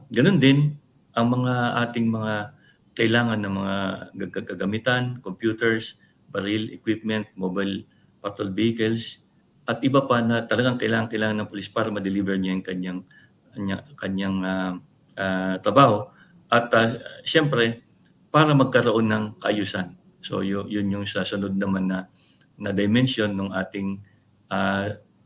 Ganun din ang ating mga kailangan ng mga gagamitan, computers, baril, equipment, mobile patrol vehicles, at iba pa na talagang kailangan ng pulis para ma-deliver niya yung kanyang trabaho. At siyempre, para magkaroon ng kaayusan. So yun yung sa sunod naman na dimension ng ating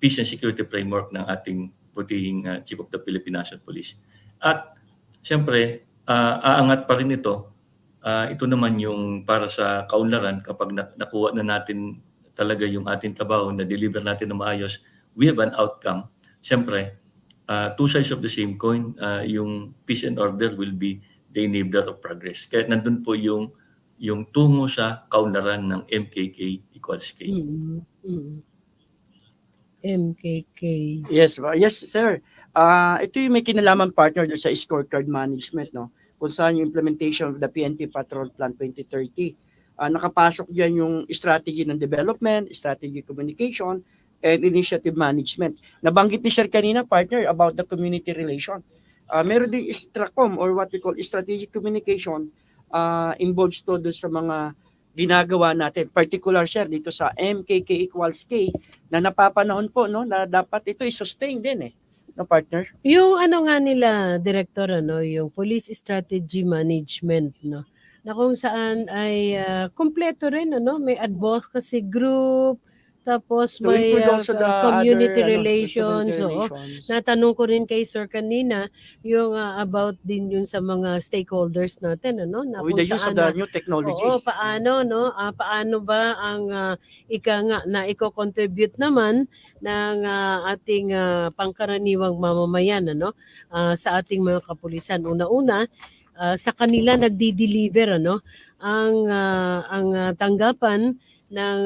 peace and security framework ng ating putihing Chief of the Philippine National Police. At siyempre, aangat pa rin ito. Ito naman yung para sa kaunlaran kapag nakuha na natin talaga yung ating trabaho, na deliver natin na maayos, we have an outcome. Siyempre, two sides of the same coin, yung peace and order will be the enabler of progress. Kaya nandun po yung tungo sa kaunlaran ng MKK equals K. MKK. Yes, sir. Ito yung may kinalaman, partner, doon sa scorecard management, no? Kung saan yung implementation of the PNP Patrol Plan 2030. Nakapasok diyan yung strategy ng development, strategy communication, and initiative management. Nabanggit ni Sir kanina, partner, about the community relation. Meron din STRACOM, or what we call strategic communication, involves to doon sa mga ginagawa natin. Particular, sir, dito sa MKK equals K, na napapanahon po, no, na dapat ito i-sustain din, no, partner? Yung ano nga nila, Director, yung Police Strategy Management, no, na kung saan ay kumpleto rin, may advocacy group, tapos To may include also the community other, relations. community Oo. relations. Natanong ko rin kay Sir kanina yung about din yun sa mga stakeholders natin, na With kung the use of saan the na, new technologies. oo, paano, paano ba ang na i-contribute naman ng ating pangkaraniwang mamamayan, sa ating mga kapulisan. Una-una, sa kanila nagdi-deliver, ang tanggapan ng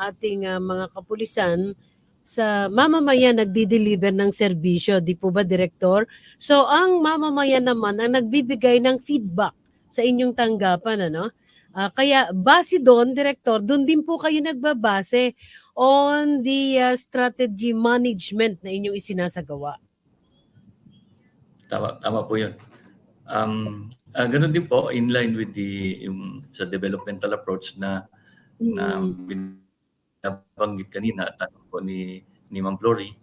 ating mga kapulisan sa mamamayan nagdi-deliver ng serbisyo, di po ba, Direktor? So ang mamamayan naman ang nagbibigay ng feedback sa inyong tanggapan, kaya base doon, Direktor, doon din po kayo nagbabase on the strategy management na inyong isinasagawa. Tama po yun. Ganun din po, in line with sa developmental approach na binabanggit kanina at tanong po ni Ma'am Flory.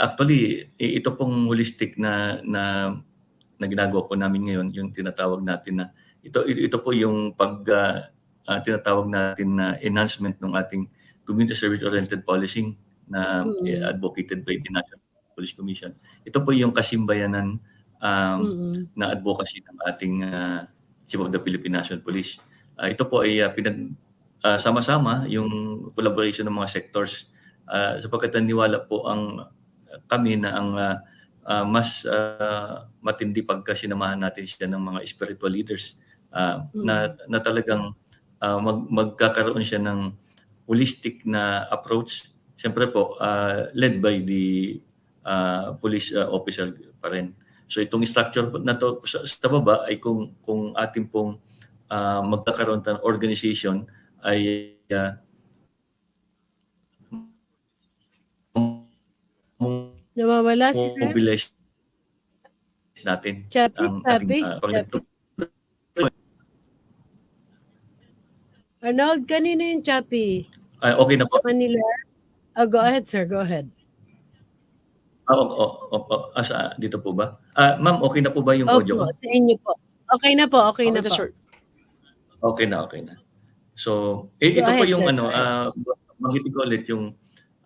Actually, ito pong holistic na ginagawa po namin ngayon, yung tinatawag natin na ito po yung tinatawag natin na enhancement ng ating community service-oriented policing na advocated by the National Police Commission. Ito po yung kasimbayanan na advocacy ng ating Chief of the Philippine National Police. Ito po ay sama-sama yung collaboration ng mga sectors, sapagkat naniwala po kami na ang mas matindi pagka sinamahan natin siya ng mga spiritual leaders na talagang magkakaroon siya ng holistic na approach. Siyempre po, led by the police officer pa rin. So itong structure na to sa baba ay kung ating pong magkakaroon ng organization ay nawawala si Sir? Mobilize natin ang Chappy. Arnold, kanina yung Chappy? Okay na po. Sa kanila? Go ahead, sir. Go ahead. Dito po ba? Ma'am, okay na po ba yung audio ko? Opo, sa inyo po. Okay na po, okay na po. Sir. Okay na. So, ito po yung banggitin ko ulit yung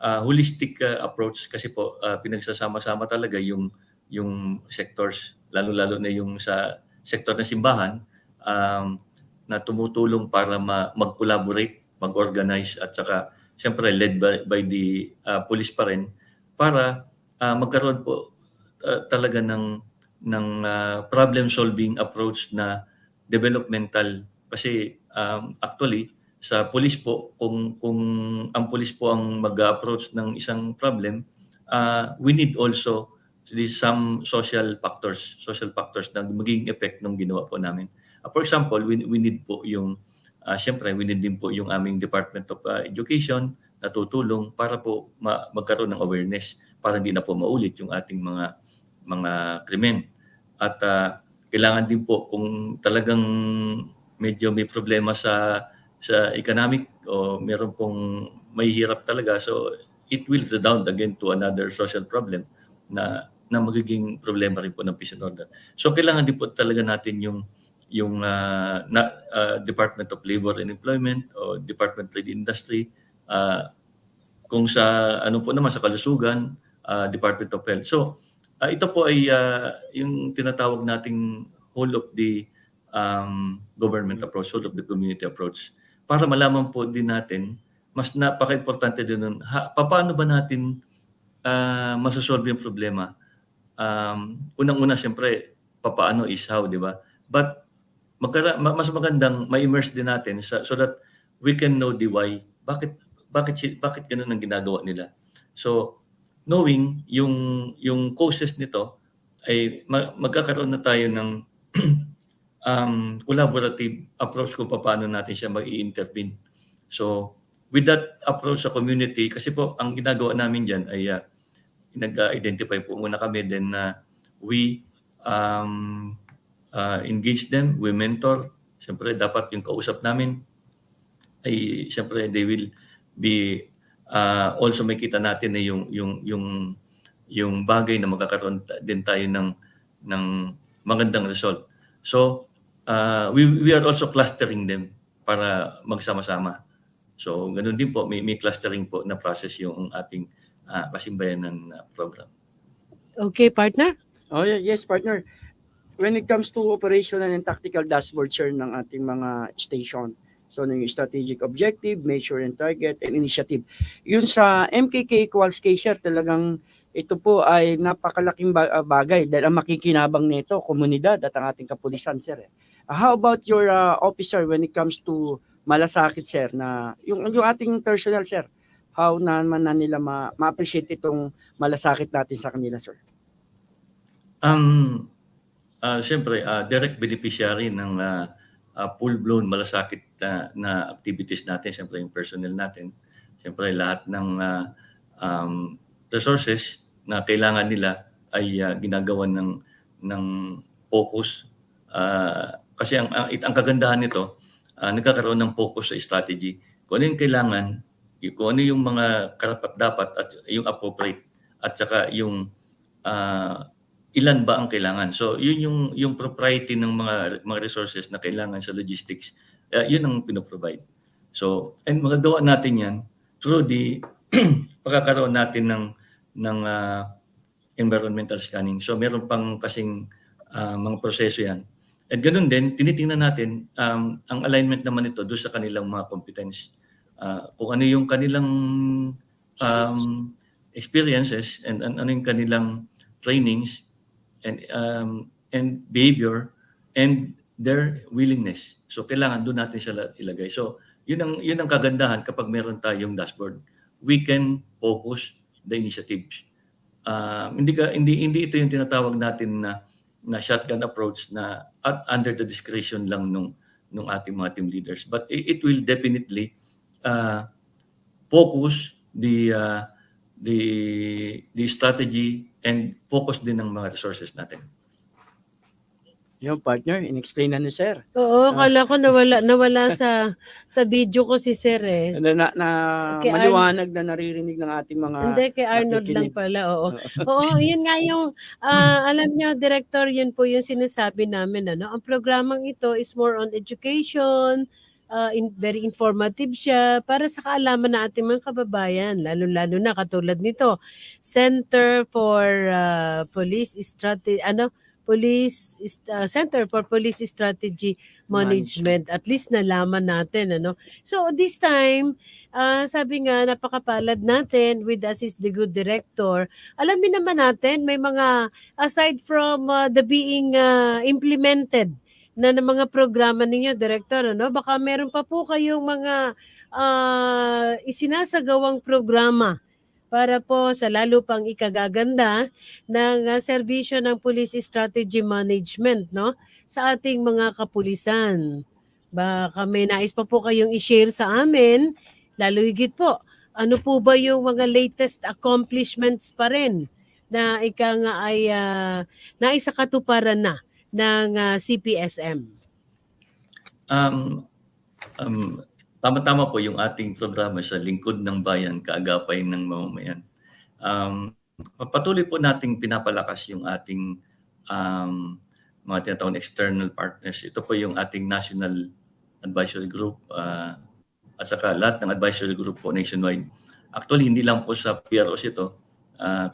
holistic approach kasi po pinagsasama-sama talaga yung sectors, lalo-lalo na yung sa sector ng simbahan na tumutulong para mag-collaborate, mag-organize at saka siyempre led by the police pa rin para magkaroon po talaga ng problem-solving approach na developmental. Kasi actually, sa police po, kung ang police po ang mag-approach ng isang problem, we need also some social factors na magiging effect ng ginawa po namin. For example, we need po yung, siyempre, we need din po yung aming Department of Education na tutulong para po magkaroon ng awareness para hindi na po maulit yung ating mga krimen. At kailangan din po kung talagang medyo may problema sa economic o meron pong mahihirap talaga, so it will redound again to another social problem na magiging problema rin po ng peace and order. So kailangan din po talaga natin yung Department of Labor and Employment o Department of Trade Industry, kung sa ano po naman sa kalusugan, Department of Health. So ito po ay yung tinatawag nating whole of the government approach, whole of the community approach, para malaman po din natin, mas napaka-importante din nun, paano ba natin masosolve yung problema. Unang-una, siyempre, papaano is how, di ba? But mas magandang ma-immerse din natin so that we can know the why. Bakit ganun ang ginagawa nila? So, knowing yung causes nito, ay magkakaroon na tayo ng collaborative approach kung paano natin siya mag-i-intervene. So, with that approach sa community, kasi po, ang ginagawa namin dyan ay nag-identify po muna kami, then we engage them, we mentor. Siyempre, dapat yung kausap namin ay, siyempre, they will be, also makita natin na yung bagay na magkakaroon din tayo ng magandang result. So, we are also clustering them para magsama-sama. So, ganun din po, may clustering po na process yung ating kasimbayanan program. Okay, partner? Oh, yes, partner. When it comes to operational and tactical dashboard, sir, ng ating mga station, so yung strategic objective, measure and target, and initiative. Yun sa MKK equals K, sir, talagang ito po ay napakalaking bagay dahil ang makikinabang nito, komunidad at ang ating kapulisan, sir. How about your officer when it comes to malasakit, sir, na yung ating personnel, sir, how naman na nila ma-appreciate itong malasakit natin sa kanila, sir? Siyempre, direct beneficiary ng full-blown malasakit na activities natin, siyempre yung personnel natin, siyempre lahat ng resources na kailangan nila ay ginagawan ng focus. Kasi ang kagandahan nito, nagkakaroon ng focus sa strategy. Kung ano yung kailangan, kung ano yung mga karapat-dapat at yung appropriate, at saka yung ilan ba ang kailangan. So yun yung propriety ng mga resources na kailangan sa logistics, yun ang pinoprovide. So, and magagawa natin yan through the pagkakaroon natin ng environmental scanning. So meron pang kasing mga proseso yan. At ganun din, tinitingnan natin ang alignment naman ito doon sa kanilang mga competence. Kung ano yung kanilang experiences and ano yung kanilang trainings and behavior and their willingness. So kailangan doon natin sila ilagay. So yun ang kagandahan kapag meron tayong dashboard. We can focus the initiatives. Hindi ito yung tinatawag natin na shotgun approach na under the discretion lang nung ating mga team leaders. But it will definitely focus the strategy and focus din ng mga resources natin. Yung partner, in-explain na ni sir. Oo, kala ko nawala sa video ko si sir eh. Kay Maliwanag na naririnig ng ating mga Hindi, kay Arnold lang pala, oo. Oo, yun nga yung, alam nyo, Director, yun po yung sinasabi namin, ano? Ang programang ito is more on education, very informative siya para sa kaalaman ng ating mga kababayan, lalo-lalo na katulad nito, Center for Police Strategy, Center for Police Strategy Management. At least nalaman natin, ano. So this time, sabi nga, napakapalad natin with us is the good director. Alamin naman natin, may mga, aside from the being implemented na ng mga programa ninyo, Director, ano, baka meron pa po kayong mga isinasagawang programa para po sa lalo pang ikagaganda ng serbisyo ng Police Strategy Management, no, sa ating mga kapulisan. Baka may nais pa po kayong i-share sa amin, lalo higit po, ano po ba yung mga latest accomplishments pa rin na ika nga ay naisakatuparan na ng CPSM? Tama-tama po yung ating programa sa lingkod ng bayan, kaagapay ng mamamayan. Patuloy po nating pinapalakas yung ating mga tinatawag na external partners. Ito po yung ating National Advisory Group at saka lahat ng advisory group po nationwide. Actually, hindi lang po sa PROs ito.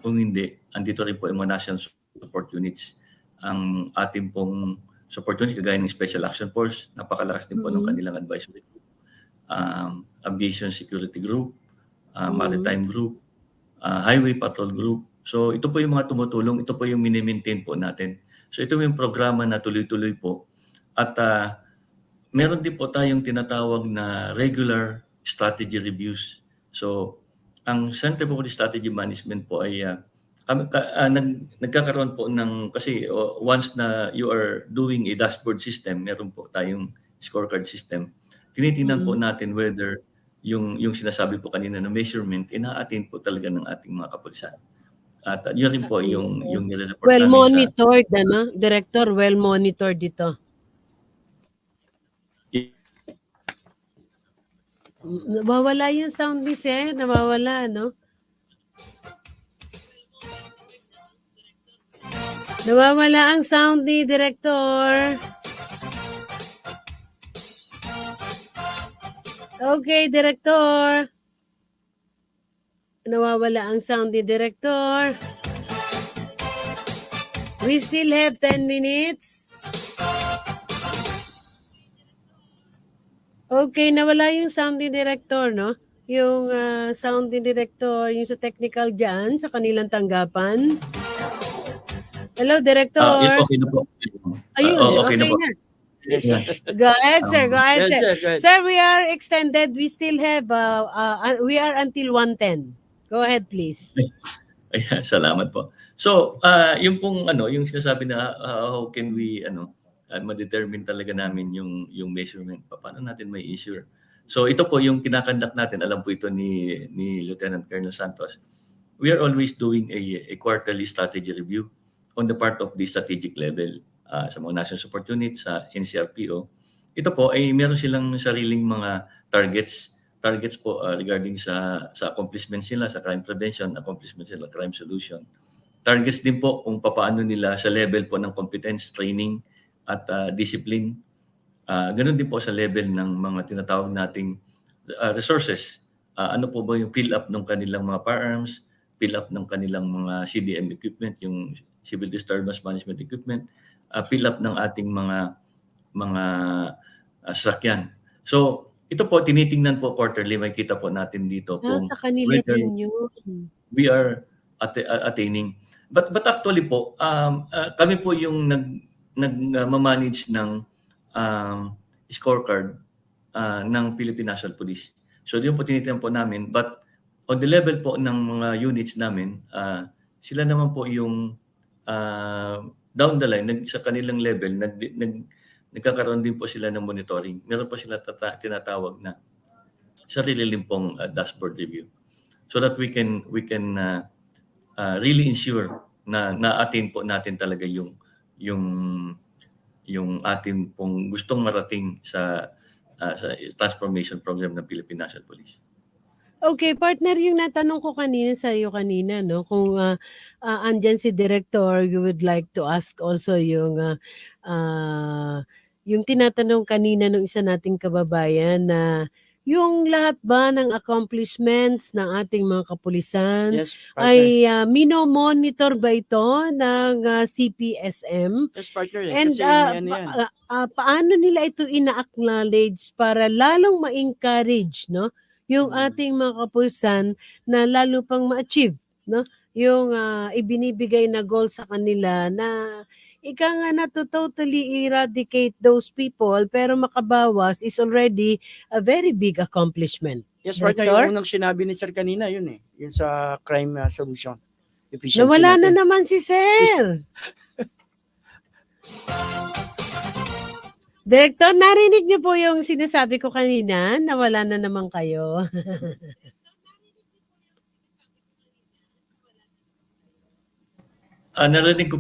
Kung hindi, andito rin po yung mga national support units. Ang ating pong support units, kagaya ng Special Action Force, napakalakas din po ng kanilang advisory group. Aviation Security Group, Maritime Group, Highway Patrol Group. So ito po yung mga tumutulong, ito po yung mini-maintain po natin. So ito yung programa na tuloy-tuloy po. At meron din po tayong tinatawag na regular strategy reviews. So ang Center for Police Strategy Management po ay nagkakaroon po ng, kasi once na you are doing a dashboard system, meron po tayong scorecard system. Tinitingnan po natin whether yung sinasabi po kanina na measurement, ina-attain po talaga ng ating mga kapulisan. At yun rin po yung nire-report Well namin monitored, Director, well monitored dito. Nawawala yung sound ni Sir, nawawala, no? Nawawala ang sound ni Director. Okay, Director. Nawawala ang sound ni Director. We still have 10 minutes. Okay, nawala yung sound ni Director, no? Yung sound ni Director, yung sa technical dyan, sa kanilang tanggapan. Hello, Director. Okay na po. Ayun, okay na. Go ahead, sir. Go ahead, sir. Sir, we are extended. We still have, we are until 1:10. Go ahead, please. Ayan, salamat po. So, yung pong yung sinasabi na how can we ma-determine talaga namin yung measurement, paano natin may issue. So, ito po yung kinakandak natin, alam po ito ni Lieutenant Colonel Santos. We are always doing a quarterly strategy review on the part of the strategic level sa mga national support unit, sa NCRPO. Ito po ay meron silang sariling mga targets po regarding sa accomplishments nila, sa crime prevention, accomplishments nila, crime solution. Targets din po kung paano nila sa level po ng competence, training, at discipline. Ganun din po sa level ng mga tinatawag nating resources. Ano po ba yung fill up ng kanilang mga firearms, fill up ng kanilang mga CDM equipment, yung Civil Disturbance Management Equipment, fill up ng ating mga sasakyan. So, ito po, tinitingnan po quarterly, makikita po natin dito kung sa kanila din yun. we are attaining. But actually po, kami po yung nag-manage ng scorecard ng Philippine National Police. So, yun po tinitingnan po namin. But on the level po ng mga units namin, sila naman po yung down the line, sa kanilang level, nagkakaroon din po sila ng monitoring. Meron po sila tinatawag na sarili din pong dashboard review. So that we can really ensure na na-attain po natin talaga yung ating pong gustong marating sa transformation program ng Philippine National Police. Okay, partner, yung natanong ko kanina sa iyo kanina, no? Kung andyan si Director, you would like to ask also yung tinatanong kanina ng isa nating kababayan na yung lahat ba ng accomplishments ng ating mga kapulisan ay minomonitor ba ito ng CPSM? Yes, partner. And paano nila ito ina-acknowledge para lalong ma-encourage, no? Yung ating mga kapulisan na lalo pang ma-achieve, no? Yung ibinibigay na goal sa kanila na ika nga na to totally eradicate those people pero makabawas is already a very big accomplishment. Yes, partner, yung unang sinabi ni Sir kanina, yun eh. Yun sa crime solution. Nawala na naman si Sir. Director, narinig niyo po yung sinasabi ko kanina, nawala na naman kayo. Narinig ko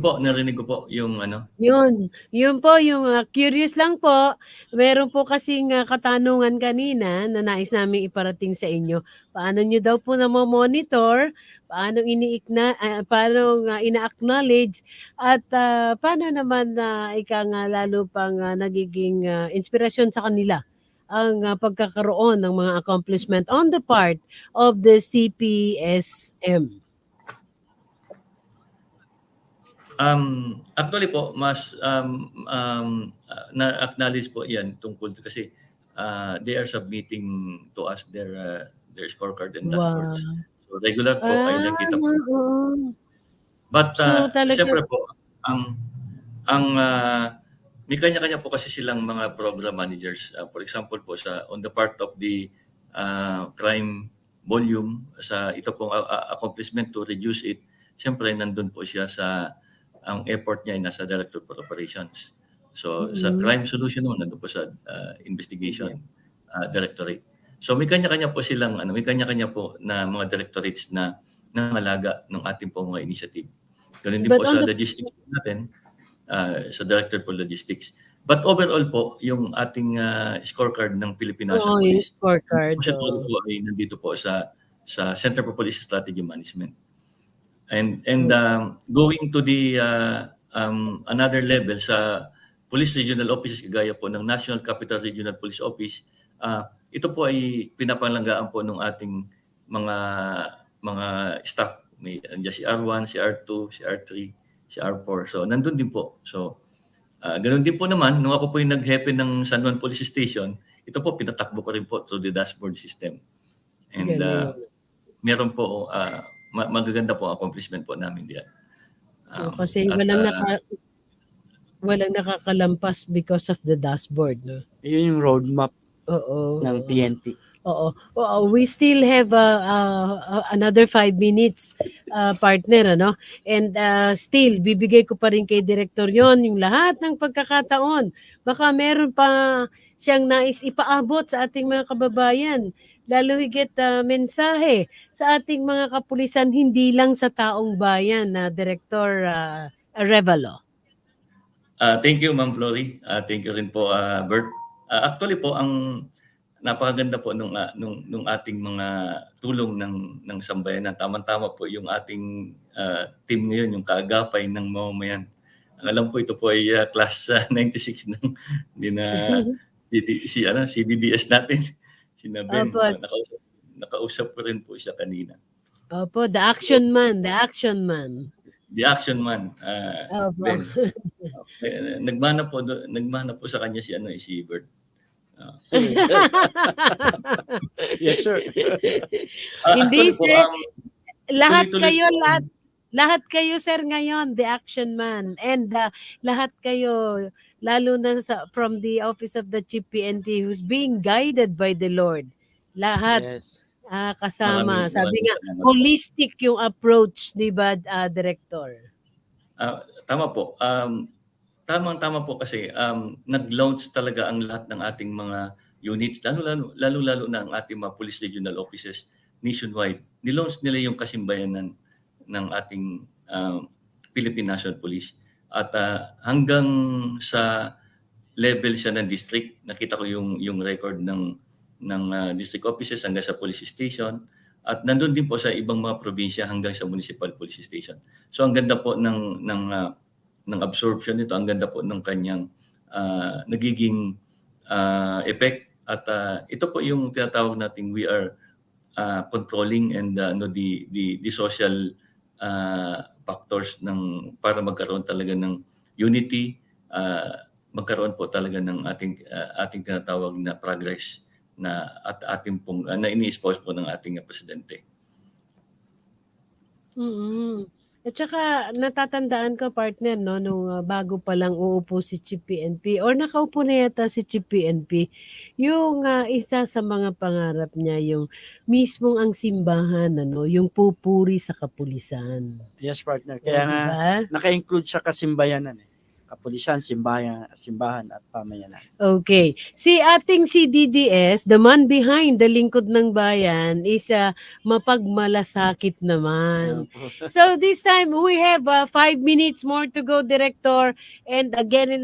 po yung ano. Yun po, yung curious lang po. Meron po kasing katanungan kanina na nais namin iparating sa inyo. Paano nyo daw po monitor, paano paano ina-acknowledge, at paano naman ika nga lalo pang nagiging inspirasyon sa kanila ang pagkakaroon ng mga accomplishment on the part of the CPSM. Actually po, mas na-acknowledge po yan tungkol kasi they are submitting to us their scorecard and dashboards. So regular po ay nakita po. But siyempre po, may kanya-kanya po kasi silang mga program managers. For example po, on the part of the crime volume, ito pong accomplishment to reduce it, siyempre nandun po siya ang effort niya ay nasa Director for Operations. So sa crime solution naman nandun po sa investigation directorate. So may kanya-kanya po silang may kanya-kanya po na mga directorates na nangalaga ng ating po mga initiative. Ganun din po sa logistics natin, sa Director for Logistics. But overall po, yung ating scorecard ng Philippine National Police, yung scorecard. po ay nandito po sa Center for Police Strategy Management. And going to the another level sa Police Regional Offices kagaya po ng National Capital Regional Police Office, ito po ay pinapalanggaan po ng ating mga staff. May andiyan si R1, si R2, si R3, si R4. So nandun din po. So ganun din po naman nung ako po yung nag-hepe ng San Juan Police Station, ito po pinatakbo ko rin po through the dashboard system. And meron po magaganda po ang accomplishment po namin diyan. Kasi walang nakakalampas because of the dashboard, no? Yun yung roadmap ng PNP. We still have another 5 minutes, partner, ano? And still, bibigay ko pa rin kay Director yon yung lahat ng pagkakataon. Baka meron pa siyang nais ipaabot sa ating mga kababayan. Lalo higit mensahe sa ating mga kapulisan, hindi lang sa taong bayan, Director Arevalo. Thank you, Ma'am Flory. Thank you rin po, Bert. Actually po, ang napakaganda po nung ating mga tulong ng sambayanan. Tama-tama po yung ating team ngayon, yung kaagapay ng mamamayan. Ang alam po, ito po ay class 96 ng si DDS natin. Sinabi, nakausap ko rin po siya kanina. Opo, the action man. Ben. Nagmana po sa kanya si Bert. Yes, sir. Hindi, sir. Lahat kayo, sir, ngayon, the action man. And lahat kayo, lalo na from the office of the Chief PNP who's being guided by the Lord. Lahat kasama. Sabi nga, holistic yung approach, di ba, Director? Tama po. Tama po kasi nag-launch talaga ang lahat ng ating mga units, lalo na ang ating mga police regional offices nationwide. Nilaunch nila yung kasimbayanan ng ating Philippine National Police. At hanggang sa level siya ng district, nakita ko yung record ng district offices hanggang sa police station. At nandun din po sa ibang mga probinsya hanggang sa municipal police station. So ang ganda po ng absorption nito, ang ganda po ng kanyang nagiging effect. At ito po yung tinatawag nating we are controlling and the social factors para magkaroon talaga ng unity, magkaroon po talaga ng ating tinatawag na progress at ating pong na ini-espouse po ng ating presidente. At saka natatandaan ko, partner, no, nung bago pa lang uupo si Chief PNP or nakaupo na yata si Chief PNP, yung isa sa mga pangarap niya, yung mismong ang simbahan, yung pupuri sa kapulisan. Yes, partner. Kaya nga, naka-include sa kasimbayanan. kapulisan, simbahan at pamayanan. Okay. Si ating CDDS, the man behind the lingkod ng bayan, is mapagmalasakit naman. So this time, we have 5 minutes more to go, Director. And again,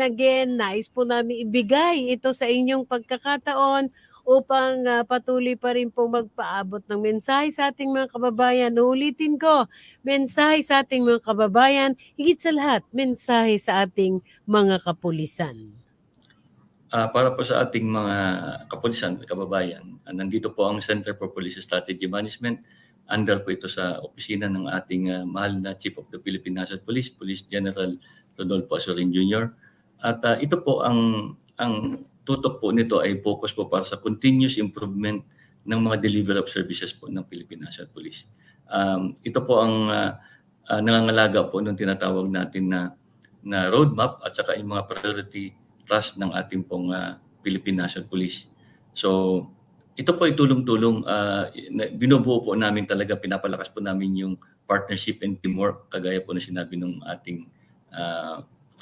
nais po namin ibigay ito sa inyong pagkakataon upang patuloy pa rin po magpaabot ng mensahe sa ating mga kababayan. Uulitin ko, mensahe sa ating mga kababayan, higit sa lahat, mensahe sa ating mga kapulisan. Para po sa ating mga kapulisan, kababayan, nandito po ang Center for Police Strategy Management. Under po ito sa opisina ng ating mahal na Chief of the Philippine National Police, Police General Rodolfo Azorin Jr. At ito po ang tutok po nito ay focus po para sa continuous improvement ng mga delivery of services po ng Philippine National Police. Ito po ang nangangalaga po ng tinatawag natin na roadmap at saka yung mga priority task ng ating pong Philippine National Police. So ito po ay tulong-tulong, binubuo po namin talaga, pinapalakas po namin yung partnership and teamwork, kagaya po na sinabi ng ating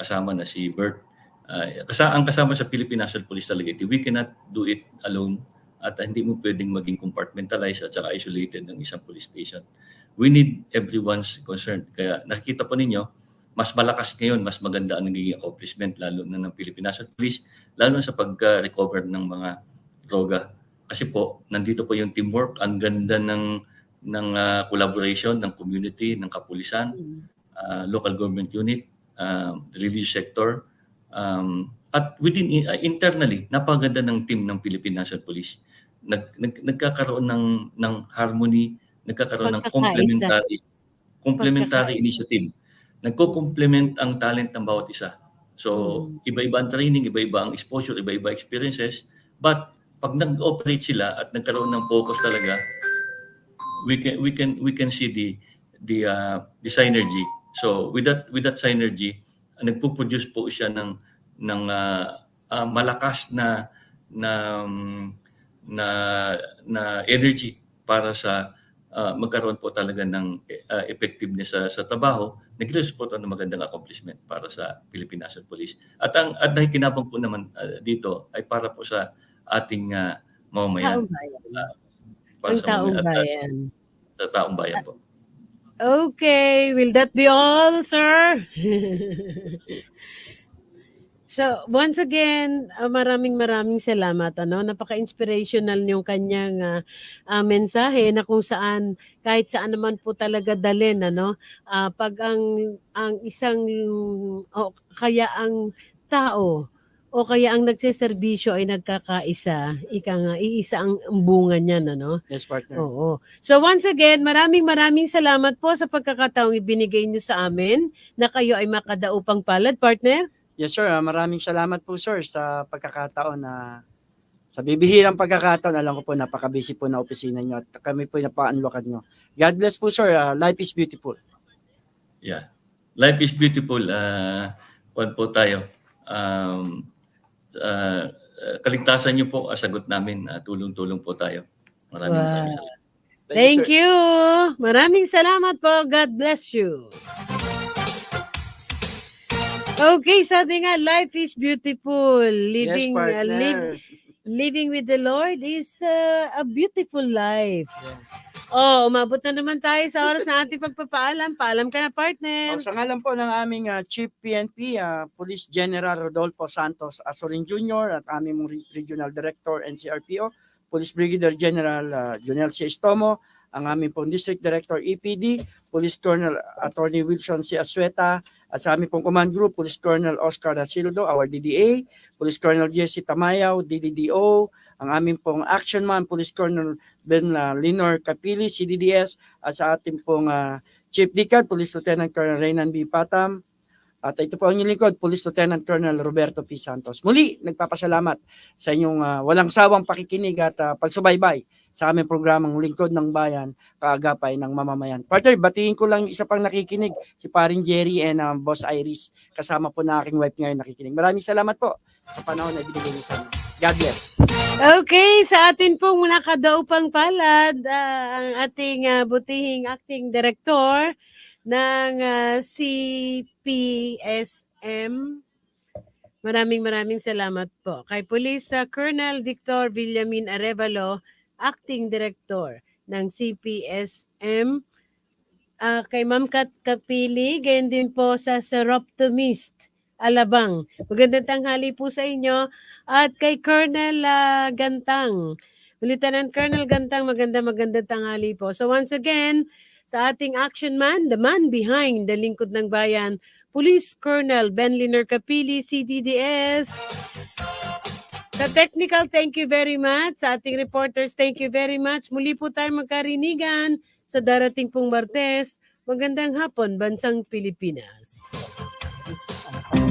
kasama na si Bert. Ang kasama sa Philippine National Police talaga, we cannot do it alone at hindi mo pwedeng maging compartmentalized at saka isolated ng isang police station. We need everyone's concern. Kaya nakikita po ninyo, mas malakas ngayon, mas maganda ang nagiging accomplishment lalo na ng Philippine National Police, lalo sa pag-recover ng mga droga. Kasi po, nandito po yung teamwork, ang ganda ng collaboration ng community, ng kapulisan, local government unit, religious sector, at internally, napaganda ng team ng Philippine National Police. Nagkakaroon ng harmony, nagkakaroon ng complementary initiative. Nagko-complement ang talent ng bawat isa. So, iba-iba ang training, iba-iba ang exposure, iba-iba experiences. But pag nag-operate sila at nagkaroon ng focus talaga, we can see the synergy. So, with that synergy, nagpo-produce po siya ng malakas na energy para sa magkaroon po talaga ng effectiveness sa trabaho, nag-result po ng magandang accomplishment para sa Philippine National Police. At nakikinabang po naman dito ay para po sa ating mamamayan. Ang taong bayan. Sa taong bayan po. Okay, will that be all, sir? So, once again, maraming salamat. Napaka-inspirational yung kanyang mensahe na kung saan, kahit saan naman po talaga dalhin, pag ang isang, kaya ang tao, o kaya ang nagseserbisyo ay nagkakaisa, iisa ang bunga niyan, Yes, partner. Oo. So once again, maraming salamat po sa pagkakataong ibinigay niyo sa amin na kayo ay makadaupang palad, partner. Yes, sir. Maraming salamat po, sir, sa pagkakataon na sa bibihirang pagkakataon. Alam ko po, napaka-busy po na opisina niyo at kami po napaka-unlockan niyo. God bless po, sir. Life is beautiful. Yeah. Life is beautiful. Kuwan po tayo. Kaligtasan niyo po, sagot namin, tulong-tulong po tayo. Maraming salamat. Thank you. Maraming salamat po. God bless you. Okay, sabi nga, life is beautiful. Living with the Lord is a beautiful life. Yes. Umabot na naman tayo sa oras na ating pagpapaalam. Paalam ka na, partner. Sa ngalan po ng aming Chief PNP, Police General Rodolfo Santos Azorin Jr. at aming Regional Director NCRPO, Police Brigadier General Jonel C. Estomo, ang aming pong District Director EPD, Police Colonel Attorney Wilson C. Asueta, at sa aming pong Command Group, Police Colonel Oscar Dasildo, our DDA, Police Colonel Jesse Tamayaw, DDDO, ang aming pong Action Man, Police Colonel Ben Linor Capili, CDDS, at sa ating pong Chief DCAD, Police Lieutenant Colonel Reynan B. Patam, at ito po ang inyong lingkod, Police Lieutenant Colonel Roberto P. Santos. Muli, nagpapasalamat sa inyong walang sawang pakikinig at pagsubaybay sa aming programang Lingkod ng Bayan, kaagapay ng mamamayan. Partner, batiin ko lang isa pang nakikinig, si Paring Jerry and Boss Iris, kasama po na aking wife ngayon nakikinig. Maraming salamat po sa panahon na ibinigay niyo sa amin. God bless. Okay, sa atin pong nakadaupang palad, ang ating butihing acting director ng CPSM Maraming salamat po. Kay Police Colonel Victor Villamin Arevalo, Acting Director ng CPSM. Kay Ma'am Kat Kapili, gayon din po sa Seroptomist Alabang. Magandang tanghali po sa inyo. At kay Colonel Gantang, Lieutenant Colonel Gantang, magandang tanghali po. So once again, sa ating action man, the man behind the Lingkod ng Bayan, Police Colonel Ben Liner Kapili, CDDS. Sa technical, thank you very much. Sa ating reporters, thank you very much. Muli po tayo magkarinigan sa darating pong Martes. Magandang hapon, Bansang Pilipinas.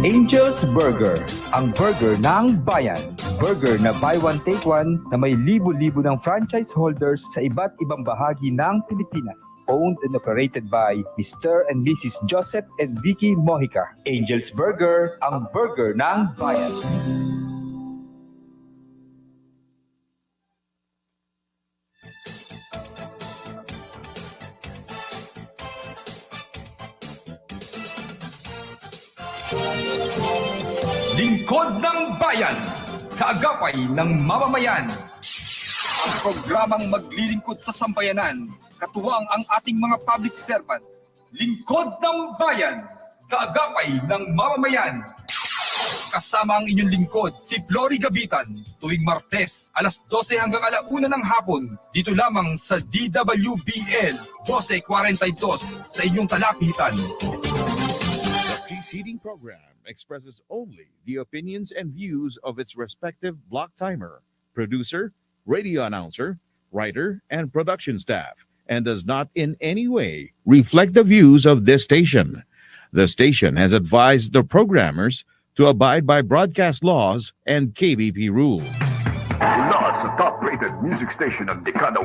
Angel's Burger, ang burger ng bayan. Burger na buy one take one na may libo-libo ng franchise holders sa iba't ibang bahagi ng Pilipinas. Owned and operated by Mr. and Mrs. Joseph and Vicky Mojica. Angel's Burger, ang burger ng bayan. Lingkod ng Bayan, kaagapay ng mamamayan. Ang programang maglilingkod sa sambayanan, katuwang ang ating mga public servants. Lingkod ng Bayan, kaagapay ng mamamayan. Kasama ang inyong lingkod, si Flory Gabitan, tuwing Martes, alas 12 hanggang 1:00 ng hapon, dito lamang sa DWBL 1242 sa inyong talapitan. The preceding program expresses only the opinions and views of its respective block timer, producer, radio announcer, writer, and production staff, and does not in any way reflect the views of this station. The station has advised the programmers to abide by broadcast laws and KBP rules. Mula sa top-rated music station ng dekada